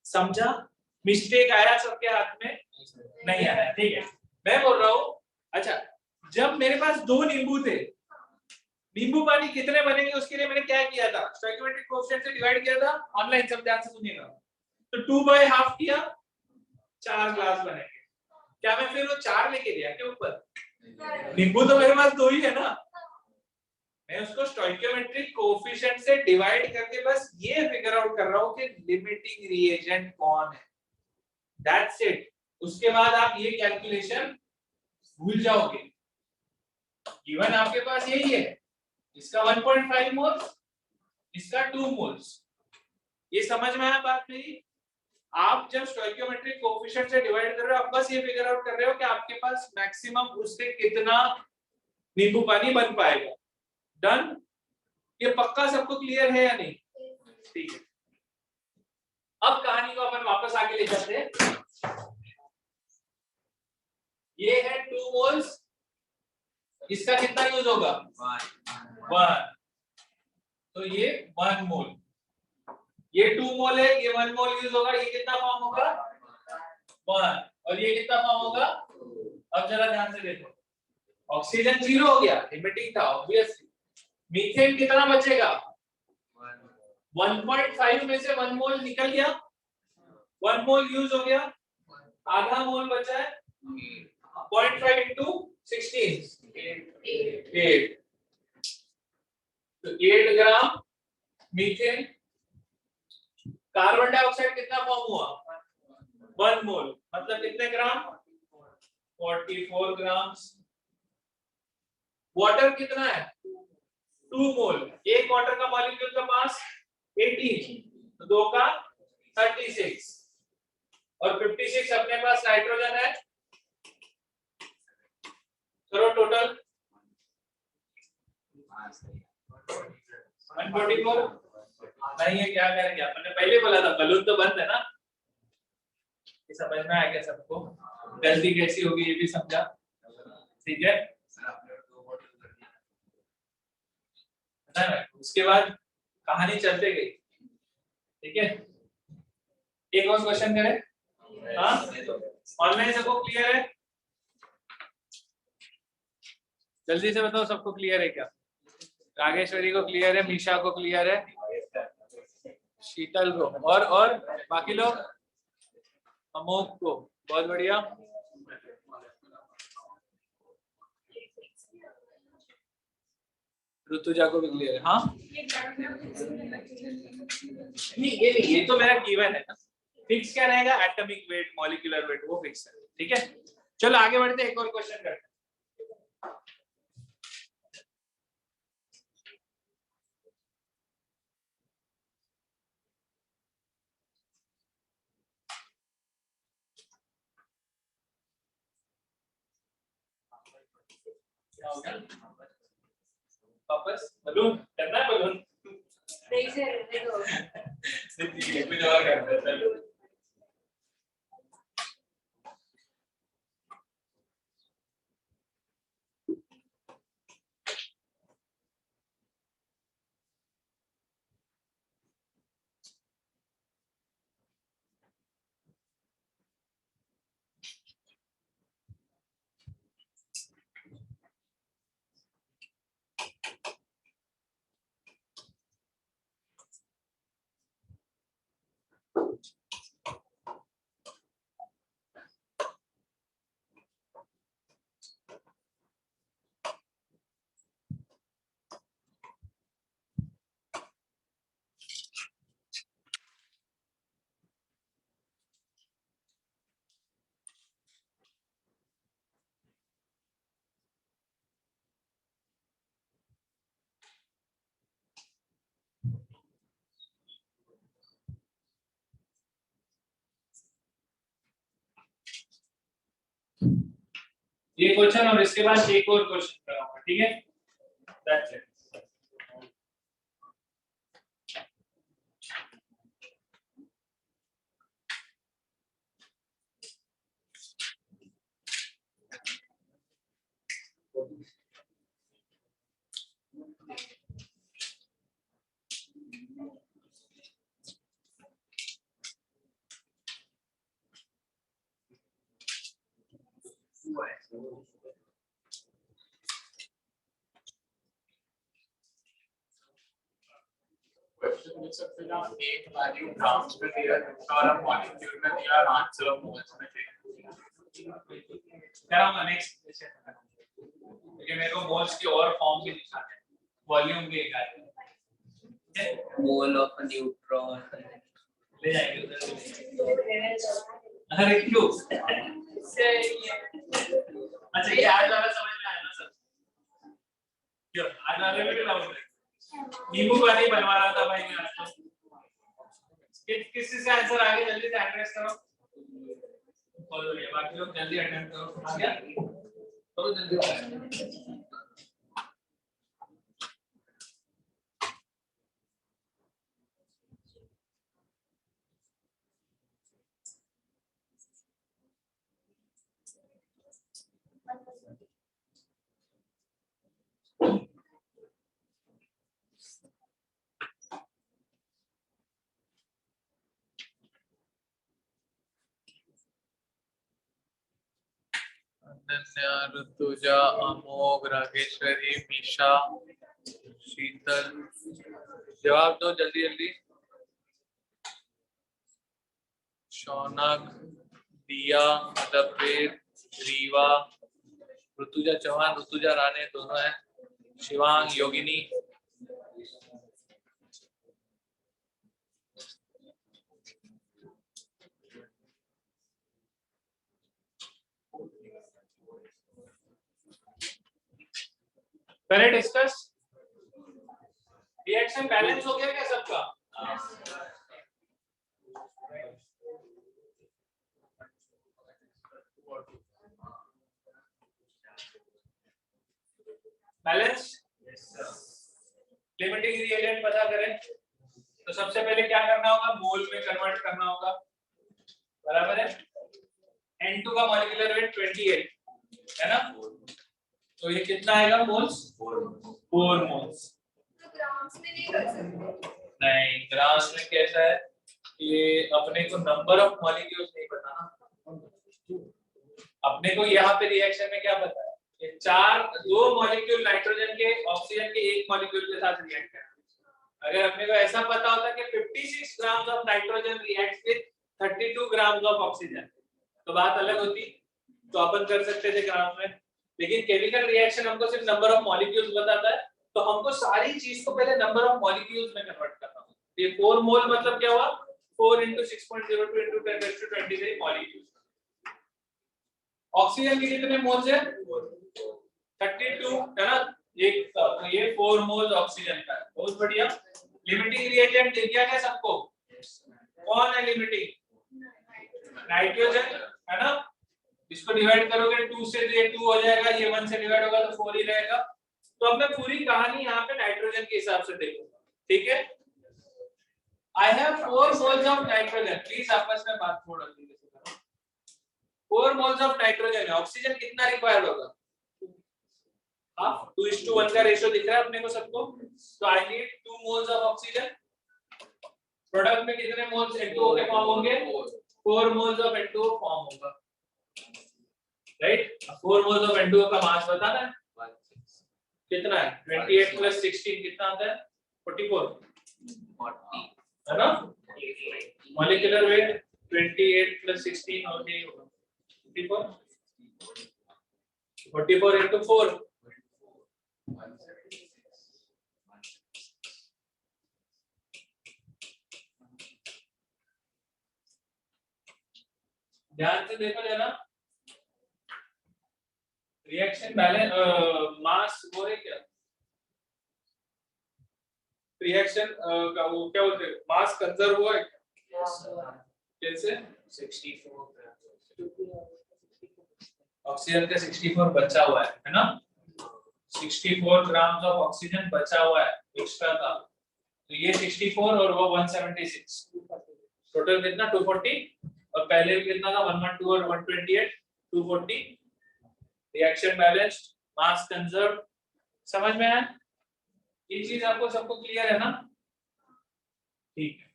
समझा? मिस्टेक आया सबके हाथ में? नहीं आया, ठीक है। मैं बोल रहा हूँ, अच्छा जब मेरे पास 2 नींबू थे, नींबू पानी कितने बनेंगे उसके लिए मैंने क्या किया था? स्टोइकियोमेट्रिक कोएफिशिएंट से डिवाइड किया था। ऑनलाइन सब ध्यान से सुनिएगा। तो 2/2 किया, 4 ग्लास बनेंगे। क्या मैं फिर वो 4 लेके गया क्या ऊपर? नींबू तो मेरे पास 2 ही है ना। मैं उसको स्टोइकियोमेट्रिक कोएफिशिएंट से डिवाइड करके बस ये फिगर आउट कर रहा हूं कि लिमिटिंग रिएजेंट कौन है। That's it. उसके बाद आप ये कैलकुलेशन भूल जाओगे। गिवन आपके पास यही है, इसका 1.5 मोल्स, इसका 2 मोल्स। ये समझ में आया बात मेरी? आप जब स्टोइकियोमेट्रिक कोएफिशिएंट से डिवाइड कर रहे हो, आप बस ये फिगर आउट कर रहे हो कि आपके पास मैक्सिमम उससे कितना नींबू पानी बन पाएगा। डन? ये पक्का सबको क्लियर है या नहीं? ठीक है। अब कहानी को अपन वापस आगे ले जाते हैं। ये है 2 मोल्स, इसका कितना यूज होगा? 1। तो ये 1 मोल, ये 2 मोल है, ये 1 मोल यूज होगा। ये कितना फॉर्म होगा? 1। और ये कितना फॉर्म होगा? अब जरा ध्यान से देखो, ऑक्सीजन 0 हो गया, लिमिटिंग था ऑब्वियसली। मीथेन कितना बचेगा? 1.5 में से 1 मोल निकल गया, 1 मोल यूज हो गया, आधा मोल बचा है। 0.5 into 16 8। तो 8 ग्राम मीथेन। कार्बन डाइऑक्साइड कितना फॉर्म हुआ? 1 मोल, मतलब कितने ग्राम? 44 ग्राम्स। वाटर कितना है? 2 मोल। एक वाटर का मॉलिक्यूल का मास 18, तो 2 का 36 और 56 अपने पास नाइट्रोजन है। करो टोटल 144। नहीं है, क्या करेंगे? मैंने पहले बोला था बलून तो बंद है ना। ये समझ में आ गया सबको? गलती कैसी होगी ये भी समझा? ठीक है। उसके बाद कहानी चलते गई। ठीक है, एक और क्वेश्चन करें। हाँ, ऑनलाइन सबको क्लियर है? जल्दी से बताओ, सबको क्लियर है क्या? रागेश्वरी को क्लियर है, मीशा को क्लियर है, शीतल को, और बाकी लोग? अमोक को, बहुत बढ़िया। ऋतुजा को भी क्लियर है। हाँ, नहीं ये तो मेरा गिवन है ना। फिक्स क्या रहेगा? एटॉमिक वेट, मॉलिक्यूलर वेट, वो फिक्स है। ठीक है, चलो आगे बढ़ते हैं, एक और क्वेश्चन करते हैं। वापस बलून करना है, बलून नहीं से रहने दो। कुछ और करते हैं, चलो। ये क्वेश्चन और इसके बाद एक और क्वेश्चन कराऊंगा, ठीक है? That's it. Question में सबसे ज्यादा एक value grams में दिया है और अब molecule में दिया है answer moles में दिया कराऊंगा नेक्स्ट क्वेश्चन, क्योंकि मेरे को मोल्स की और फॉर्म भी दिखाना है, वॉल्यूम भी एक आता है, Mole of a neutron. ले जाएंगे उधर से। अरे क्यों? अच्छा ये आज वाला समझ में आया ना सर? क्यों आज वाले में भी डाउट है? नींबू पानी बनवा रहा था भाई मैं आज तो। किसी से आंसर आगे जल्दी से एड्रेस करो, फॉलो ये बाकी लोग जल्दी अटेंड करो, आ गया करो जल्दी। अनन्या, ऋतुजा, अमोघ, रागेश्वरी, मीशा, शीतल, जवाब दो जल्दी जल्दी। शौनक, दिया, लपेट, रीवा, ऋतुजा चौहान, ऋतुजा राणे दोनों है, शिवांग, योगिनी। पहले डिस्कस, रिएक्शन बैलेंस हो गया क्या सबका? बैलेंस, लिमिटिंग रिएजेंट पता करें तो सबसे पहले क्या करना होगा, मोल में कन्वर्ट करना होगा, बराबर है? N2 का मॉलिक्यूलर वेट 28 है ना, तो ये कितना आएगा मोल्स? 4 मोल्स। ग्राम्स में नहीं कर सकते। नहीं, ग्राम्स में कैसा है कि अपने को नंबर ऑफ मॉलिक्यूल्स नहीं पता ना, अपने को यहाँ पे रिएक्शन में क्या पता है, ये दो मॉलिक्यूल नाइट्रोजन के ऑक्सीजन के एक मॉलिक्यूल के साथ रिएक्ट करना। अगर अपने को ऐसा पता होता कि 56 grams of nitrogen reacts with 32 grams of oxygen तो बात अलग होती, तो अपन कर सकते थे ग्राम में। लेकिन केमिकल रिएक्शन हमको सिर्फ नंबर ऑफ मॉलिक्यूल्स बताता है, तो हमको सारी चीज को पहले नंबर ऑफ मॉलिक्यूल्स में कन्वर्ट करना होगा। ये 4 मोल मतलब क्या हुआ, 4 × 6.02 × 10⁻23 मॉलिक्यूल्स। ऑक्सीजन के कितने मोल्स है? 32 है ना, ये 4 मोल्स ऑक्सीजन का है, बहुत बढ़िया। लिमिटिंग रिएजेंट दे दिया क्या सबको? कौन है लिमिटिंग? नाइट्रोजन है ना, इसको डिवाइड करोगे 2 से, ये 2 हो जाएगा, ये 1 से डिवाइड होगा तो 4 ही रहेगा। तो अब मैं पूरी कहानी यहाँ पे नाइट्रोजन के हिसाब से देखूंगा, ठीक है? I have 4 moles of nitrogen, please आपस में बात थोड़ा धीरे से करो। 4 मोल्स ऑफ नाइट्रोजन है, ऑक्सीजन कितना रिक्वायर्ड होगा? हाफ, 2:1 का रेशियो दिख रहा है अपने को सबको, तो I need 2 moles of oxygen. Product में कितने मोल्स N2O के फॉर्म होंगे? 4 मोल्स ऑफ N2O फॉर्म होगा, राइट? 4 मोल्स ऑफ N2O का मास बताना है कितना है? 28 + 16 कितना आता है? 44 है ना, मॉलिक्यूलर वेट 28 + 16 और ये होगा 44 × 4 ध्यान से देखो जरा, रिएक्शन बैलेंस मास वो है क्या, रिएक्शन का वो क्या बोलते हैं, मास कंजर्व हुआ है क्या? कैसे? 64 ऑक्सीजन का 64 बचा हुआ है ना, 64 ग्राम ऑफ ऑक्सीजन बचा हुआ है एक्स्ट्रा का, तो ये 64 और वो 176, टोटल कितना 240, और पहले भी कितना था 112 और 128, 240, रिएक्शन बैलेंस्ड, मास कंजर्व, समझ में आया? ये चीज आपको सबको क्लियर है ना? ठीक है।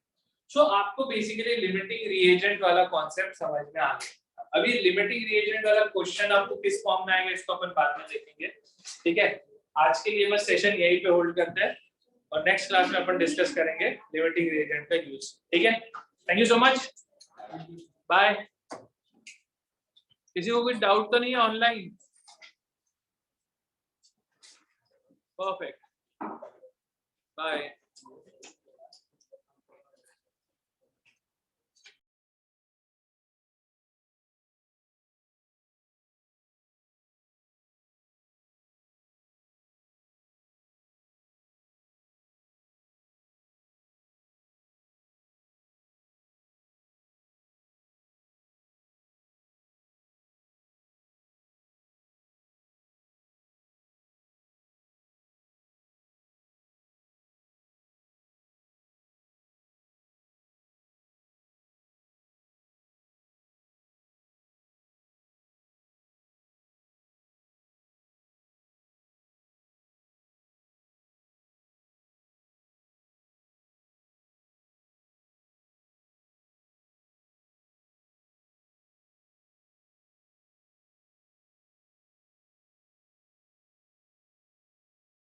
सो आपको बेसिकली लिमिटिंग रिएजेंट वाला कॉन्सेप्ट समझ में आ गया। अभी लिमिटिंग रिएजेंट वाला क्वेश्चन आपको किस फॉर्म में आएगा इसको अपन बाद में देखेंगे, ठीक है? आज के लिए बस सेशन यहीं पे होल्ड करते हैं और नेक्स्ट क्लास में अपन डिस्कस करेंगे लिमिटिंग रिएजेंट का यूज, ठीक है? Thank you so much, bye. किसी को कोई डाउट तो नहीं है ऑनलाइन? Perfect, bye.